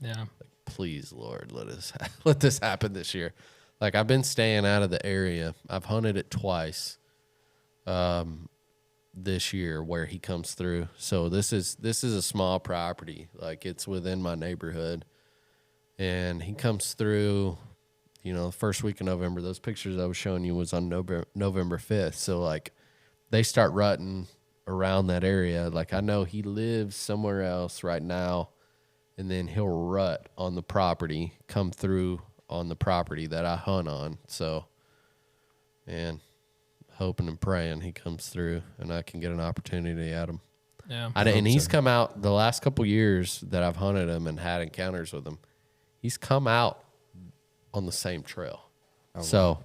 A: Yeah.
C: Please, Lord, let this happen this year. Like I've been staying out of the area. I've hunted it twice this year where he comes through. So this is a small property. Like it's within my neighborhood. And he comes through, you know, the first week of November. Those pictures I was showing you was on November 5th. So like they start rutting around that area. Like I know he lives somewhere else right now, and then he'll rut on the property, come through on the property that I hunt on. So, man, hoping and praying he comes through and I can get an opportunity at him.
A: Yeah.
C: And he's come out the last couple years that I've hunted him and had encounters with him. He's come out on the same trail. So,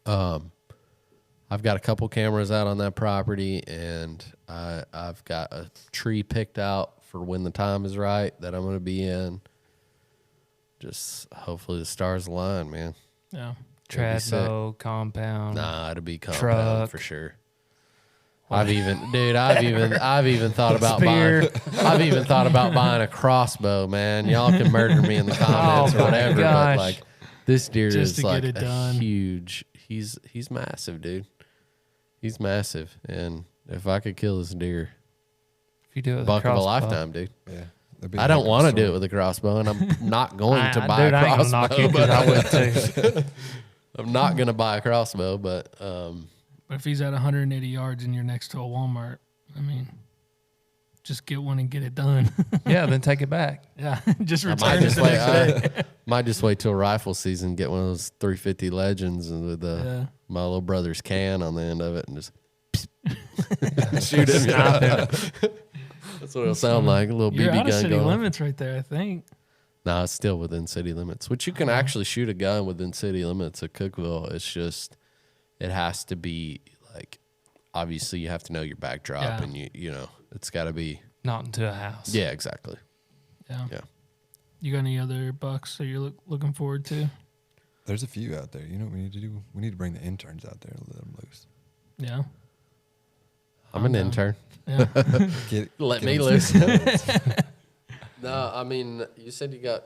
C: I've got a couple cameras out on that property, and I've got a tree picked out for when the time is right that I'm going to be in. Just hopefully the stars align, man.
A: Yeah.
C: That'd be sick.
D: Tradbo, compound.
C: Nah, it'll be compound
D: Truck.
C: for sure. I've even thought about
D: Spear.
C: buying a crossbow, man. Y'all can murder me in the comments
D: Oh
C: or
D: my
C: whatever,
D: gosh.
C: but like this deer
A: Just
C: is
A: to get
C: like
A: it
C: a
A: done.
C: huge. He's massive, dude. He's massive, and if I could kill this deer,
D: If you do it with
C: buck of a
D: crossbow.
C: lifetime, dude.
B: Yeah. That'd be
C: I
B: a
C: don't
B: heck of a
C: want to do
B: story.
C: it with a crossbow, and I'm not going to
D: I-
C: buy
D: dude,
C: a
D: I ain't gonna
C: crossbow.
D: knock you 'cause I would too.
C: I'm not gonna buy a crossbow, but
A: But if he's at 180 yards and you're next to a Walmart, I mean, just get one and get it done.
D: Yeah, then take it back.
A: Yeah, just
C: I
A: return it the next day.
C: might just wait till rifle season, get one of those 350 Legends and with my little brother's can on the end of it, and just shoot him. That's what it'll sound like, a little
A: You're
C: BB
A: out of
C: gun
A: city
C: going.
A: limits right there, I think.
C: No, it's still within city limits, which you can actually shoot a gun within city limits at Cookeville. It's just, it has to be like, obviously you have to know your backdrop and you know, it's got to be.
D: Not into a house.
C: Yeah, exactly.
A: Yeah.
C: Yeah.
A: You got any other bucks that you're looking forward to?
B: There's a few out there. You know what we need to do? We need to bring the interns out there and let them loose.
A: Yeah.
C: I'm an intern.
A: Yeah.
C: Let
B: get
C: me
B: them
C: loose.
B: some-
C: No, I mean, you said you got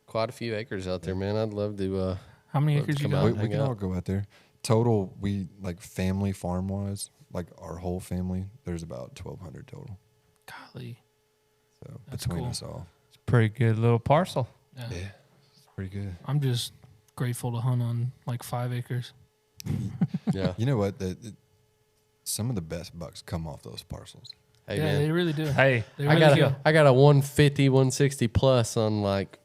C: quite a few acres out there, man. I'd love to.
A: How many
C: Let's
A: acres you
C: come
A: got?
C: out.
B: we
C: hang
B: can
C: out.
B: all go out there. Total, we like family farm wise, like our whole family. There's about 1,200 total.
A: Golly.
B: So
A: That's
B: between
A: cool.
B: us all,
D: It's a pretty good little parcel.
A: Yeah.
B: it's pretty good.
A: I'm just grateful to hunt on like 5 acres.
C: Yeah.
B: You know what? Some of the best bucks come off those parcels.
C: Hey,
A: yeah,
C: man.
A: they really do.
D: Hey,
A: They
C: I
A: really
C: got
A: do.
C: I got a 150, 160 plus on like,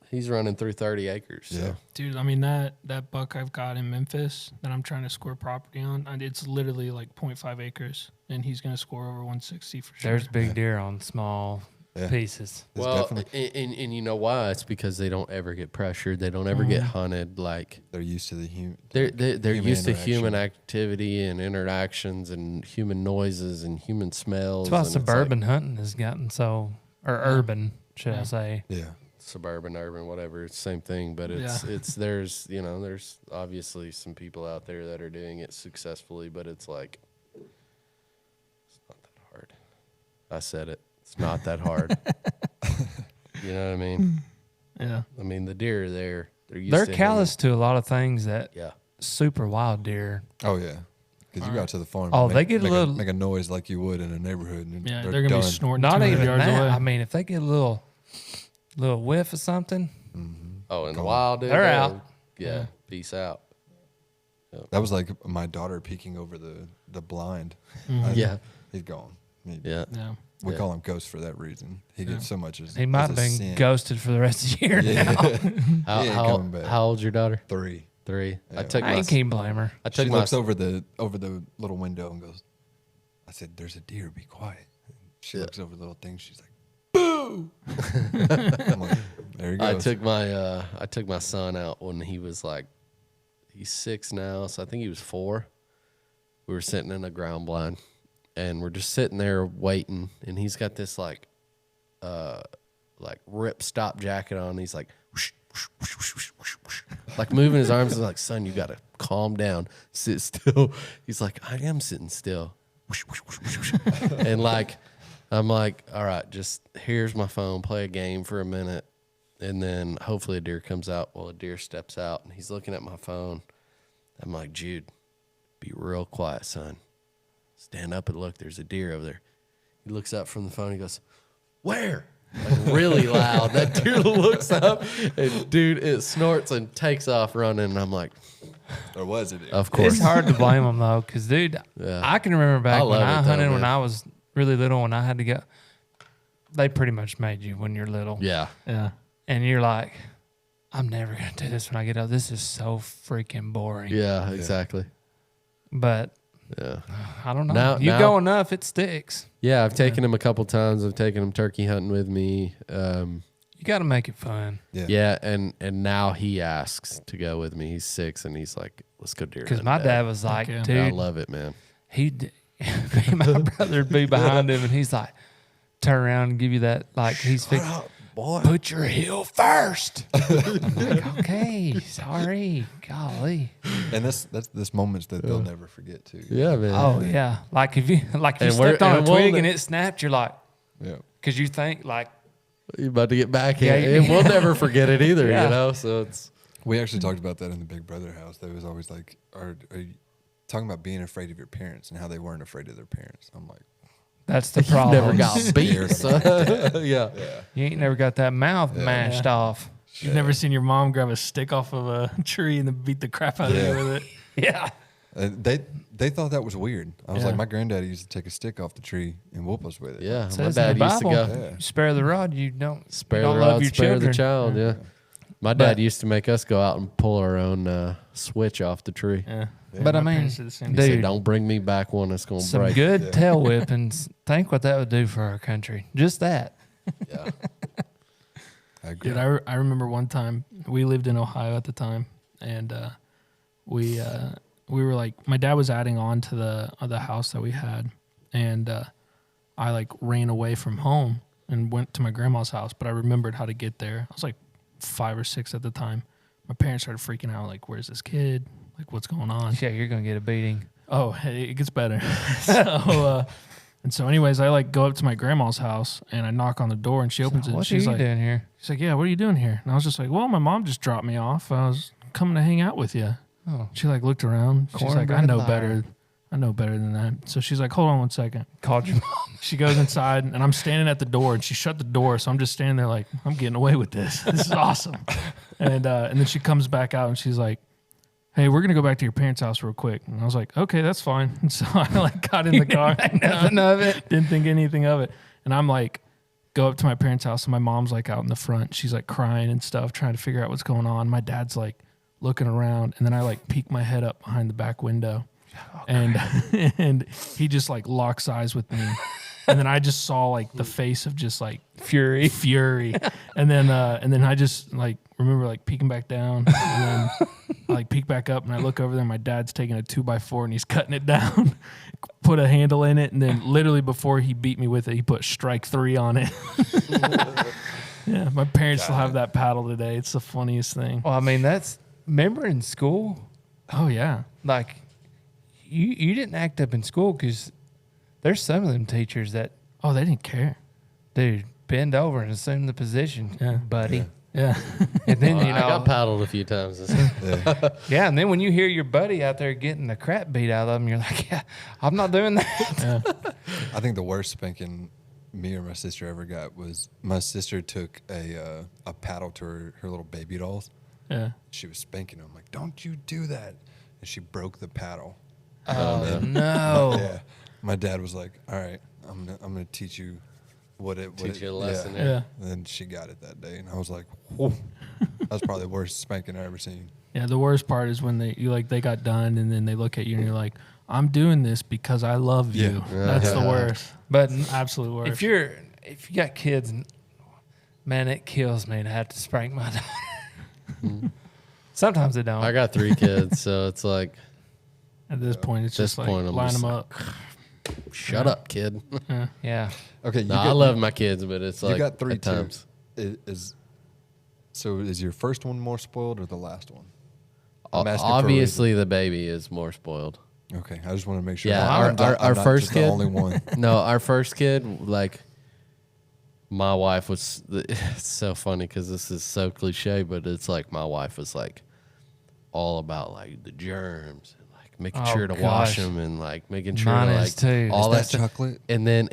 C: he's running through 30 acres. So.
B: Yeah.
A: Dude, I mean, that buck I've got in Memphis that I'm trying to score property on, and it's literally like 0.5 acres, and he's going to score over 160 for sure.
D: there's big deer on small
B: Yeah.
D: pieces.
B: It's
C: Well,
B: definitely,
C: and you know why? It's because they don't ever get pressured. They don't ever get hunted. Like
B: they're used to the
C: they're
B: human
C: used to human
B: interaction.
C: activity and interactions and human noises and human smells.
D: That's why
C: and it's like
D: suburban hunting has gotten so, or urban, should I say.
B: Yeah.
C: suburban, urban, whatever. It's the same thing, but it's there's there's obviously some people out there that are doing it successfully, but it's like it's not that hard. I said it. It's not that hard. You know what I mean?
A: Yeah.
C: I mean, the deer are there. They're used
D: They're
C: to
D: callous to a lot of things that
C: Yeah.
D: super wild deer.
B: Oh yeah. Because you go out to the farm.
D: Oh,
B: and
D: they get a
B: make
D: little-
B: make a noise like you would in a neighborhood. And
A: Yeah,
B: they're
A: they're going to be
B: done.
A: snorting
D: Not
A: 200
D: even
A: yards
D: that.
A: away.
D: I mean, if they get a little whiff of something,
C: Oh, in the wild, dude,
D: They're out.
C: Yeah. Peace out.
B: That was like my daughter peeking over the blind.
C: Yeah.
B: He's gone.
C: Yeah.
A: Yeah.
B: We
C: Yeah.
B: call him Ghost for that reason. He gets so much as
D: he might
B: as
D: have
B: a
D: been
B: sin.
D: ghosted for the rest of the year
B: Yeah.
D: now.
C: How,
B: He ain't
C: how,
B: coming back.
C: how old's your daughter?
B: 3.
C: 3.
B: Yeah.
C: I took
D: I
C: my
D: ain't can't blame her.
C: I
B: She
C: took my
B: looks over the little window and goes, I said, "There's a deer. Be quiet." She looks over the little thing. She's like, "Boo!" I'm like, there he goes.
C: I took my son out when he was like, he's 6 now, so I think he was 4. We were sitting in a ground blind, and we're just sitting there waiting, and he's got this like rip stop jacket on. And he's like, whoosh, whoosh, whoosh, whoosh, whoosh, whoosh, whoosh. Like moving his arms. I'm like, son, you gotta calm down, sit still. He's like, I am sitting still. Whoosh, whoosh, whoosh, whoosh, whoosh. And like, I'm like, all right, just here's my phone, play a game for a minute, and then hopefully a deer comes out. Well, a deer steps out, and he's looking at my phone. I'm like, Jude, be real quiet, son. Stand up and look. There's a deer over there. He looks up from the phone. He goes, where? Like really loud. That deer looks up, and dude, it snorts and takes off running. And I'm like,
B: Or was it?
C: of course.
D: It's hard to blame them though, because dude,
C: Yeah.
D: I can remember back
C: I
D: when
C: love
D: I
C: it, though,
D: hunted when
C: man.
D: I was really little, when I had to go. They pretty much made you when you're little,
C: Yeah.
A: Yeah.
D: and you're like, I'm never gonna do this when I get up. This is so freaking boring.
C: Yeah, exactly.
D: But
C: Yeah.
D: I don't know.
C: Now-
D: You
C: now-
D: go enough, it sticks.
C: Yeah, I've taken him a couple times. I've taken him turkey hunting with me.
D: You got to make it fun.
C: Yeah, and now he asks to go with me. He's 6, and he's like, let's go deer
D: Because
C: hunting,
D: my
C: Dad.
D: dad was like,
A: yeah.
C: I
D: dude,
C: love it, man.
D: me and my brother would be behind him, and he's like, turn around and give you that, like, he's fixing,
C: Boy.
D: put your heel first. I'm like, okay, sorry, golly.
B: And that's moments that they'll never forget too.
C: Yeah, man.
D: Oh yeah, like if you
C: And we're-
D: stepped on a
C: and we'll
D: twig
C: ne-
D: and it snapped, you're like,
B: Yeah.
D: because you think like,
C: You about to get back
D: Yeah,
C: in. And we'll never forget it either,
D: Yeah.
C: you know? So it's...
B: We actually talked about that in the Big Brother house. They was always like, are you talking about being afraid of your parents and how they weren't afraid of their parents. I'm like,
D: that's the problem.
C: Never got beat.
B: Scared.
C: son. Yeah.
D: You ain't never got that mouth mashed off.
A: You've never seen your mom grab a stick off of a tree and then beat the crap out of you with it.
D: Yeah.
B: They thought that was weird. I was
A: Yeah.
B: like, my granddaddy used to take a stick off the tree and whoop us with it.
C: Yeah, my
D: Says in
C: dad
D: the
C: used to
D: Bible,
C: go.
B: Yeah.
D: spare the rod, you don't
C: Spare
D: you don't
C: the
D: love
C: rod,
D: your
C: spare
D: children.
C: the child. Yeah. My
D: But-
C: dad used to make us go out and pull our own switch off the tree.
A: Yeah.
D: But I
A: My
D: mean,
A: parents did the same
C: He said,
D: dude,
C: "Don't bring me back one that's gonna
D: some
C: break."
D: good
B: Yeah.
D: tail whippings. Think what that would do for our country. Just that.
C: Yeah.
B: I agree.
A: Dude, I remember one time we lived in Ohio at the time, and we were like, my dad was adding on to the house that we had, and I like ran away from home and went to my grandma's house, but I remembered how to get there. I was like 5 or 6 at the time. My parents started freaking out, like, "Where's this kid? Like, what's going on?"
D: Yeah, you're gonna get a beating.
A: Oh, hey, it gets better. So anyways, I like go up to my grandma's house and I knock on the door and she opens it. And
D: What are
A: she's
D: you
A: like,
D: doing here?
A: she's like, "Yeah, what are you doing here?" And I was just like, "Well, my mom just dropped me off. I was coming to hang out with you."
D: Oh,
A: She like looked around. She's like, "I
D: Cornbread
A: know
D: liar.
A: better. I know better than that." So she's like, "Hold on one second."
D: called your mom.
A: She goes inside and I'm standing at the door and she shut the door. So I'm just standing there like, I'm getting away with this. This is awesome. And then she comes back out and she's like, "Hey, we're going to go back to your parents' house real quick." And I was like, "Okay, that's fine." And so I like got in the car.
D: Nothing of it.
A: Didn't think anything of it. And I'm like, go up to my parents' house and my mom's like out in the front. She's like crying and stuff, trying to figure out what's going on. My dad's like looking around and then I like peek my head up behind the back window. And and he just like locks eyes with me. And then I just saw like the face of just like
D: Fury.
A: fury. And then I just like remember like peeking back down and then I like peek back up and I look over there and my dad's taking a 2x4 and he's cutting it down, put a handle in it, and then literally before he beat me with it, he put strike 3 on it. Yeah, my parents still have that paddle today. It's the funniest thing.
D: Well, I mean, remember in school,
A: Oh yeah.
D: like you didn't act up in school because there's some of them teachers that,
A: Oh, they didn't care.
D: dude, bend over and assume the position,
A: Yeah.
D: buddy.
A: Yeah.
D: And then,
C: Well,
D: you
C: I
D: know,
C: got paddled a few times.
B: Yeah.
D: yeah, and then when you hear your buddy out there getting the crap beat out of them, you're like, yeah, I'm not doing that.
A: Yeah.
B: I think the worst spanking me or my sister ever got was my sister took a paddle to her little baby dolls.
A: Yeah.
B: She was spanking them. I'm like, "Don't you do that." And she broke the paddle.
D: Oh, no.
B: Yeah. My dad was like, "All right, I'm gonna teach you
C: Teach you a lesson
B: Yeah.
C: there.
A: Yeah.
B: And then she got it that day, and I was like, "Whoa." That was probably the worst spanking I ever seen.
A: Yeah, the worst part is when they got done and then they look at you and you're like, "I'm doing this because I love you."
B: Yeah.
A: That's the
C: Yeah.
A: worst.
D: But
A: Absolute worst.
D: if you got kids, man, it kills me to have to spank my daughter. Sometimes it don't.
C: I got 3 kids, so it's like,
A: At this point, it's
C: At this
A: just like
C: point, I'm
A: line
C: just
A: them
C: like,
A: up.
C: shut
A: Yeah.
C: up, kid.
D: yeah.
B: Okay, you
C: No, I love my kids, but it's like
B: you got 3
C: at times.
B: times. So is your first one more spoiled or the last one? I'm asking for a
C: Obviously, the baby is more spoiled.
B: reason. Okay, I just want to make sure.
C: Yeah,
B: I'm
C: our
B: not
C: first
B: just
C: kid-
B: the only one.
C: No, our first kid, like, my wife was. It's so funny because this is so cliche, but it's like my wife was like all about like the germs, and like making
D: Oh,
C: sure to wash
D: gosh.
C: them and like making sure
D: Mine
C: to,
D: is
C: like
D: too.
C: all
B: Is
C: that
B: that
C: stuff.
B: chocolate?
C: And then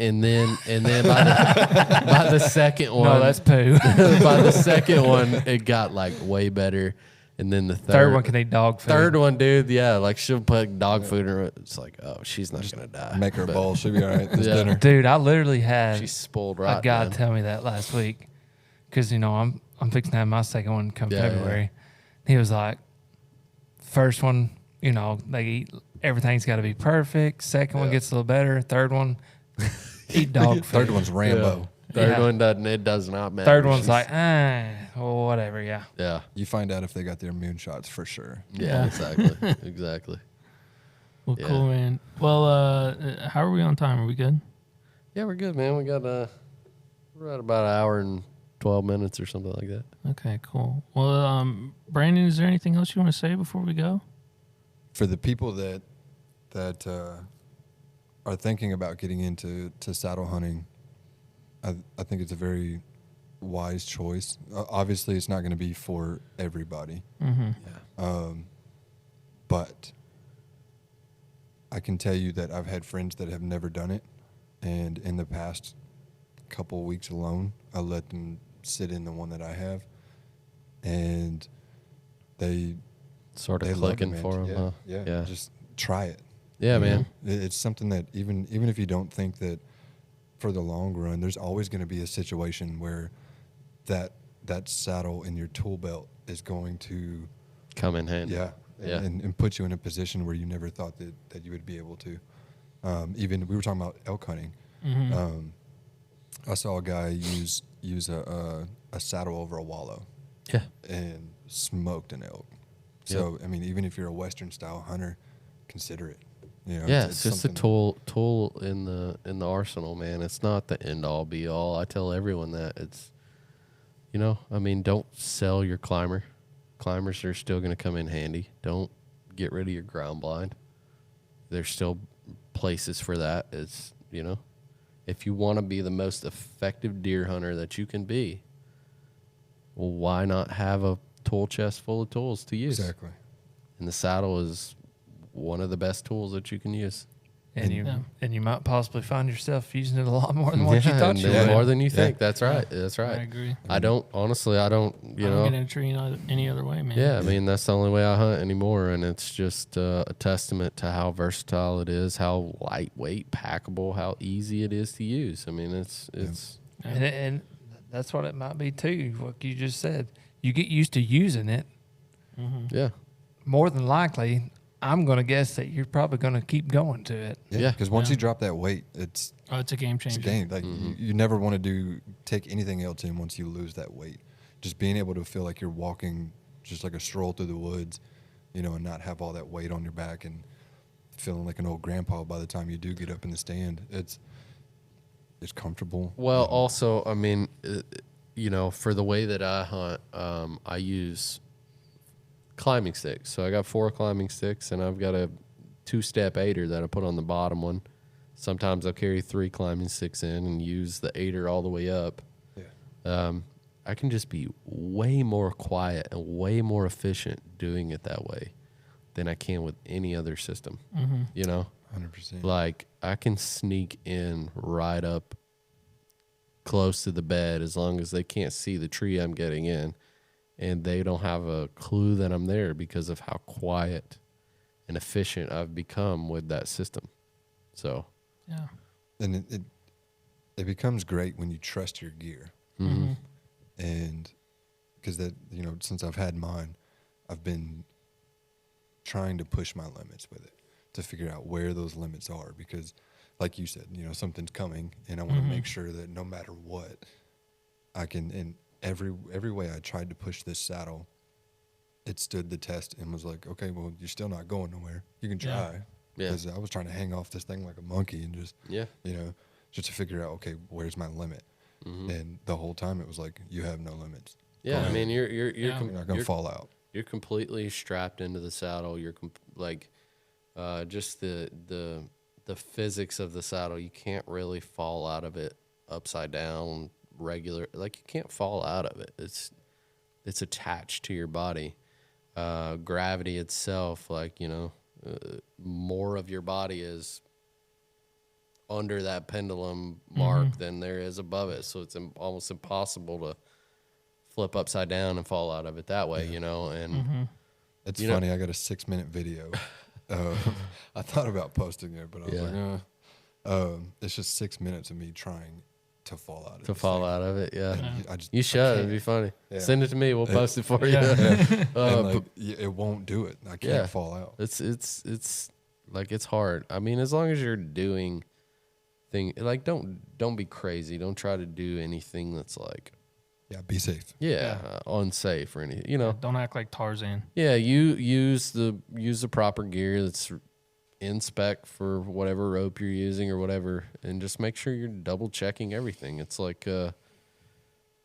C: by the second one,
D: No, that's poo.
C: by the second one, it got like way better. And then the
D: Third one can eat dog food.
C: Third one, dude, yeah, like she'll put dog food in her. It's like, oh, she's not gonna die.
B: Make her a
C: But
B: bowl. She'll be all right. This
C: Yeah.
B: dinner.
D: Dude, I literally had
C: She's spoiled
D: a
C: right.
D: guy
C: man.
D: tell me that last week because I'm fixing to have my second one come
C: Yeah,
D: February. He was like, first one, they eat everything's got to be perfect. Second one
B: Yeah.
D: gets a little better. Third one, eat dog food.
B: Third one's Rambo.
C: Third
D: Yeah.
C: one doesn't. It does not matter.
D: Third one's
C: She's-
D: like, well, whatever. Yeah.
C: yeah,
B: You find out if they got their immune shots for sure.
C: yeah, exactly, exactly.
A: Well,
C: Yeah.
A: cool, man. Well, how are we on time? Are we good?
C: Yeah, we're good, man. We got we're at about an hour and 12 minutes or something like that.
A: Okay, cool. Well, Brandon, is there anything else you want to say before we go?
B: For the people that are thinking about getting into saddle hunting, I think it's a very wise choice. Obviously, it's not going to be for everybody,
A: Mm-hmm.
C: Yeah,
B: but I can tell you that I've had friends that have never done it, and in the past couple of weeks alone, I let them sit in the one that I have, and they
C: sort of
B: love it,
C: clicking
B: man.
C: for them.
B: Yeah,
C: Huh?
B: yeah,
C: Yeah.
B: Just try it.
C: Yeah,
B: You know?
C: man.
B: It's something that even if you don't think that for the long run, there's always going to be a situation where that saddle in your tool belt is going to
C: Come in handy.
B: yeah,
C: Yeah.
B: and put you in a position where you never thought that you would be able to. Even we were talking about elk hunting. I saw a guy use a saddle over a wallow
C: Yeah.
B: and smoked an elk. So I mean, even if you're a Western style hunter, consider it. You know,
C: Yeah, it's just a
B: something-
C: tool in the arsenal, man. It's not the end all be all. I tell everyone that. It's, you know, I mean, don't sell your climber. Climbers are still going to come in handy. Don't get rid of your ground blind. There's still places for that. It's, you know, if you want to be the most effective deer hunter that you can be, well, why not have a tool chest full of tools to use?
B: exactly.
C: And the saddle is one of the best tools that you can use.
D: And you
A: Yeah.
D: and you might possibly find yourself using it a lot more than what you thought
C: and
D: you
C: then
D: would.
C: more than you
B: Yeah.
C: think. That's right. That's
A: I
C: right.
A: agree.
C: I don't honestly. I don't. You
A: I don't
C: know.
A: get in a tree any other way, man.
C: Yeah, I mean that's the only way I hunt anymore, and it's just a testament to how versatile it is, how lightweight, packable, how easy it is to use. I mean, it's
D: And that's what it might be too. What you just said, you get used to using it.
C: yeah,
D: More than likely, I'm going to guess that you're probably going to keep going to it.
C: Yeah.
B: Because once
A: Yeah.
B: you drop that weight, it's
A: Oh, it's a game
B: it's a
A: changer.
B: game. Like
C: Mm-hmm.
B: you never want to take anything else in once you lose that weight. Just being able to feel like you're walking just like a stroll through the woods, you know, and not have all that weight on your back and feeling like an old grandpa by the time you do get up in the stand. It's comfortable.
C: Well, also, I mean, you know, for the way that I hunt, I use climbing sticks. So I got 4 climbing sticks, and I've got a 2-step aider that I put on the bottom one. Sometimes I'll carry 3 climbing sticks in and use the aider all the way up.
B: Yeah.
C: I can just be way more quiet and way more efficient doing it that way than I can with any other system. You know?
B: 100%.
C: Like, I can sneak in right up close to the bed as long as they can't see the tree I'm getting in, and they don't have a clue that I'm there because of how quiet and efficient I've become with that system. So,
A: Yeah.
B: And it becomes great when you trust your gear. And because that, you know, since I've had mine, I've been trying to push my limits with it to figure out where those limits are, because like you said, you know, something's coming and I want to make sure that no matter what I can, in every way I tried to push this saddle, it stood the test and was like, okay, well, you're still not going nowhere. You can
A: Yeah.
B: try.
C: Yeah.
B: Because I was trying to hang off this thing like a monkey and just,
C: yeah.
B: you know, just to figure out, okay, where's my limit? And the whole time it was like, you have no limits.
C: Yeah, I mean, you're
A: Yeah.
B: You're not going to fall out.
C: You're completely strapped into the saddle. You're just the physics of the saddle. You can't really fall out of it upside down regular. Like, you can't fall out of it. It's attached to your body. Gravity itself, like, you know, more of your body is under that pendulum mark than there is above it. So it's almost impossible to flip upside down and fall out of it that way, you know. And
B: It's
C: You know-
B: funny. I got a 6-minute video. I thought about posting it, but I was
C: Yeah.
B: like, it's just 6 minutes of me trying to fall out of
C: to
B: this
C: fall
B: thing.
C: out of it, yeah.
B: And I just,
C: You
B: I
C: should.
B: can't.
C: It'd be funny.
B: Yeah.
C: Send it to me. We'll post it for
A: Yeah.
C: you.
B: And like, it won't do it. I can't
C: yeah.
B: fall out.
C: It's like, it's hard. I mean, as long as you're doing like, don't be crazy. Don't try to do anything that's like,
B: Yeah, be safe.
C: unsafe or anything. You know.
A: Don't act like Tarzan.
C: Yeah, you use the proper gear that's in spec for whatever rope you're using or whatever, and just make sure you're double checking everything. It's like, you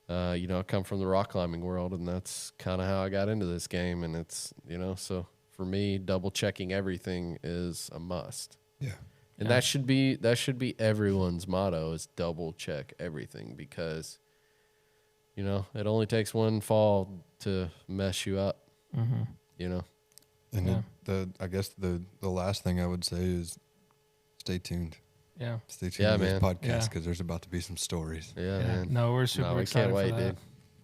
C: know, I come from the rock climbing world, and that's kind of how I got into this game. And it's, you know, so for me, double checking everything is a must.
B: Yeah.
C: And
A: Yeah.
C: that should be everyone's motto, is double check everything, because, you know, it only takes one fall to mess you up. You know.
B: And
A: Yeah.
B: I guess the last thing I would say is stay tuned.
A: Yeah.
B: Stay tuned
C: Yeah,
B: to this
C: man.
B: podcast
A: Yeah.
B: because there's about to be some stories.
C: Yeah,
A: Yeah.
C: man.
A: No, we're super
C: we
A: excited
C: can't wait,
A: for that.
C: dude.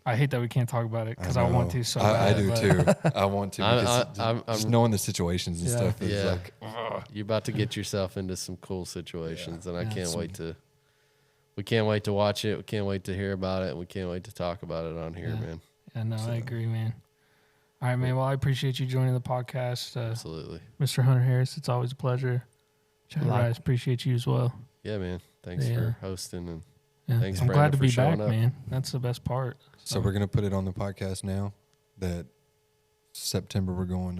A: I hate that we can't talk about it because I
B: know.
A: want to so
B: I
A: bad.
B: do
A: but-
B: too. I want to. Because just knowing the situations and
A: Yeah.
B: stuff is
C: Yeah.
B: like,
C: You're about to get yourself into some cool situations, and I
A: Yeah,
C: can't
A: some-
C: wait to. We can't wait to watch it. We can't wait to hear about it. And we can't wait to talk about it on here,
A: Yeah.
C: man.
A: Yeah, no, I agree, man. All right, man. Well, I appreciate you joining the podcast,
C: Absolutely.
A: Mr. Hunter Harris. It's always a pleasure. Chad
D: Like-
A: Rice, appreciate you as well.
C: Yeah, man. Thanks
A: Yeah.
C: for hosting, and
A: Yeah.
C: Thanks,
A: I'm glad
C: Brandon,
A: to
C: for
A: be
C: showing
A: back,
C: up.
A: man. That's the best part.
B: so we're gonna put it on the podcast now. That September we're going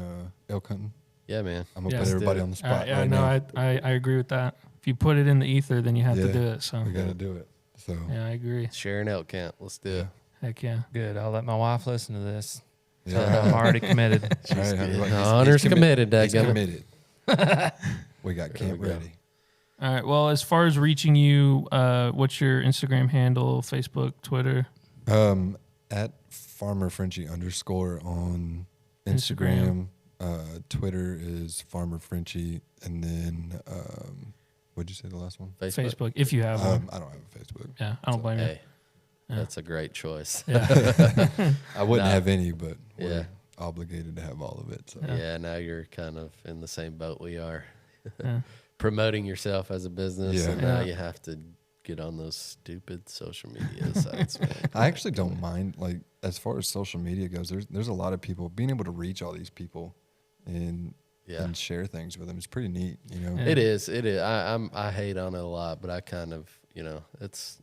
B: elk hunting.
C: yeah, man.
B: I'm gonna
A: Yeah.
B: put everybody on the
A: All
B: spot
A: right, yeah,
B: right
A: no,
B: now.
A: I agree with that. If you put it in the ether, then you have to
B: Yeah.
A: do it. So
B: We gotta do it. So
A: yeah, I agree.
C: Sharing elk camp. Let's do it.
A: Heck yeah.
D: Good. I'll let my wife listen to this. So
B: yeah.
D: I'm already committed.
B: All right, honey, look,
C: Hunter's committed,
B: He's
C: dadgummit.
B: committed. We got camp
C: we go.
B: ready.
A: All right. Well, as far as reaching you, what's your Instagram handle, Facebook, Twitter?
B: At Farmer Frenchie _ on
A: Instagram.
B: Instagram. Twitter is Farmer Frenchie, and then what'd you say the last one?
A: Facebook, if you have one.
B: I don't have a Facebook.
A: Yeah, I don't blame you.
C: Hey, that's a great choice.
A: Yeah.
B: I wouldn't
C: Nah.
B: have any, but we're
C: Yeah.
B: obligated to have all of it. So
C: Yeah, now you're kind of in the same boat we are.
A: Yeah.
C: Promoting yourself as a business,
B: Yeah.
C: and now
A: Yeah.
C: you have to get on those stupid social media sites, man.
B: I actually don't mind, like, as far as social media goes. There's a lot of people being able to reach all these people and
C: Yeah.
B: and share things with them. It's pretty neat, you know.
A: Yeah.
C: It is. I hate on it a lot, but I kind of, it's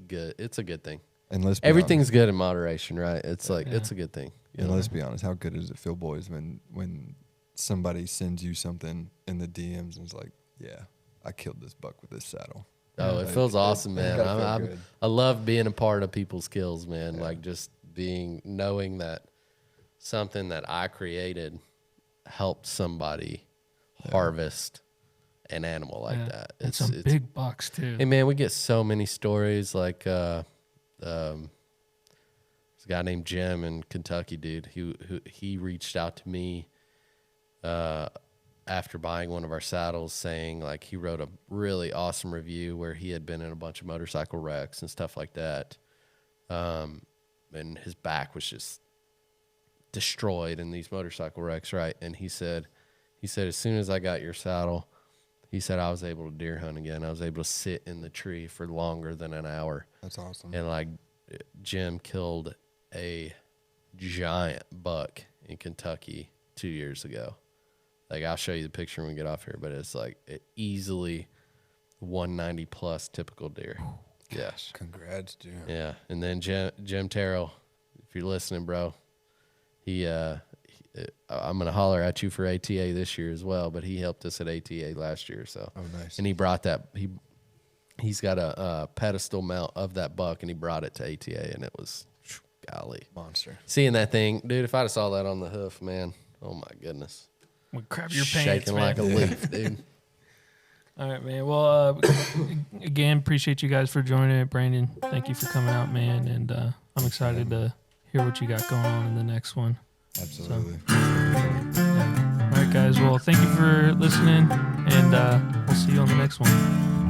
C: good. It's a good thing.
B: And let's be
C: Everything's good in moderation, right? It's like
A: Yeah.
C: it's a good thing.
B: honest,
C: You
B: and
C: know?
B: let's be honest. How good does it feel, boys, when somebody sends you something in the DMs and is like, "Yeah, I killed this buck with this saddle."
C: Oh, it
B: Like,
C: feels awesome,
B: it's
C: man.
B: gotta feel good.
C: I love being a part of people's skills, man.
B: Yeah.
C: Like just knowing that something that I created helped somebody harvest an animal like
A: Yeah.
C: that.
A: And some big bucks too.
C: Hey man, we get so many stories. Like there's a guy named Jim in Kentucky, dude. He reached out to me after buying one of our saddles, saying like he wrote a really awesome review where he had been in a bunch of motorcycle wrecks and stuff like that, and his back was just destroyed in these motorcycle wrecks, right? And he said as soon as I got your saddle, he said I was able to deer hunt again. I was able to sit in the tree for longer than an hour.
B: That's awesome.
C: And like Jim killed a giant buck in Kentucky 2 years ago. Like I'll show you the picture when we get off here, but it's like easily 190 plus typical deer. Yeah.
B: Congrats, Jim.
C: Yeah. And then Jim Terrell, if you're listening, bro, I'm going to holler at you for ATA this year as well, but he helped us at ATA last year. So,
B: Oh, nice.
C: and he brought that, he's got a pedestal mount of that buck and he brought it to ATA and it was, golly.
B: Monster.
C: Seeing that thing, dude, if I'd have saw that on the hoof, man, oh my goodness.
A: Well, crap your pants,
C: Shaking
A: man.
C: like a leaf, dude.
A: All right, man. Well, again, appreciate you guys for joining it. Brandon, thank you for coming out, man. And I'm excited to hear what you got going on in the next one.
B: Absolutely.
A: Yeah. All right, guys. Well, thank you for listening, and we'll see you on the next one.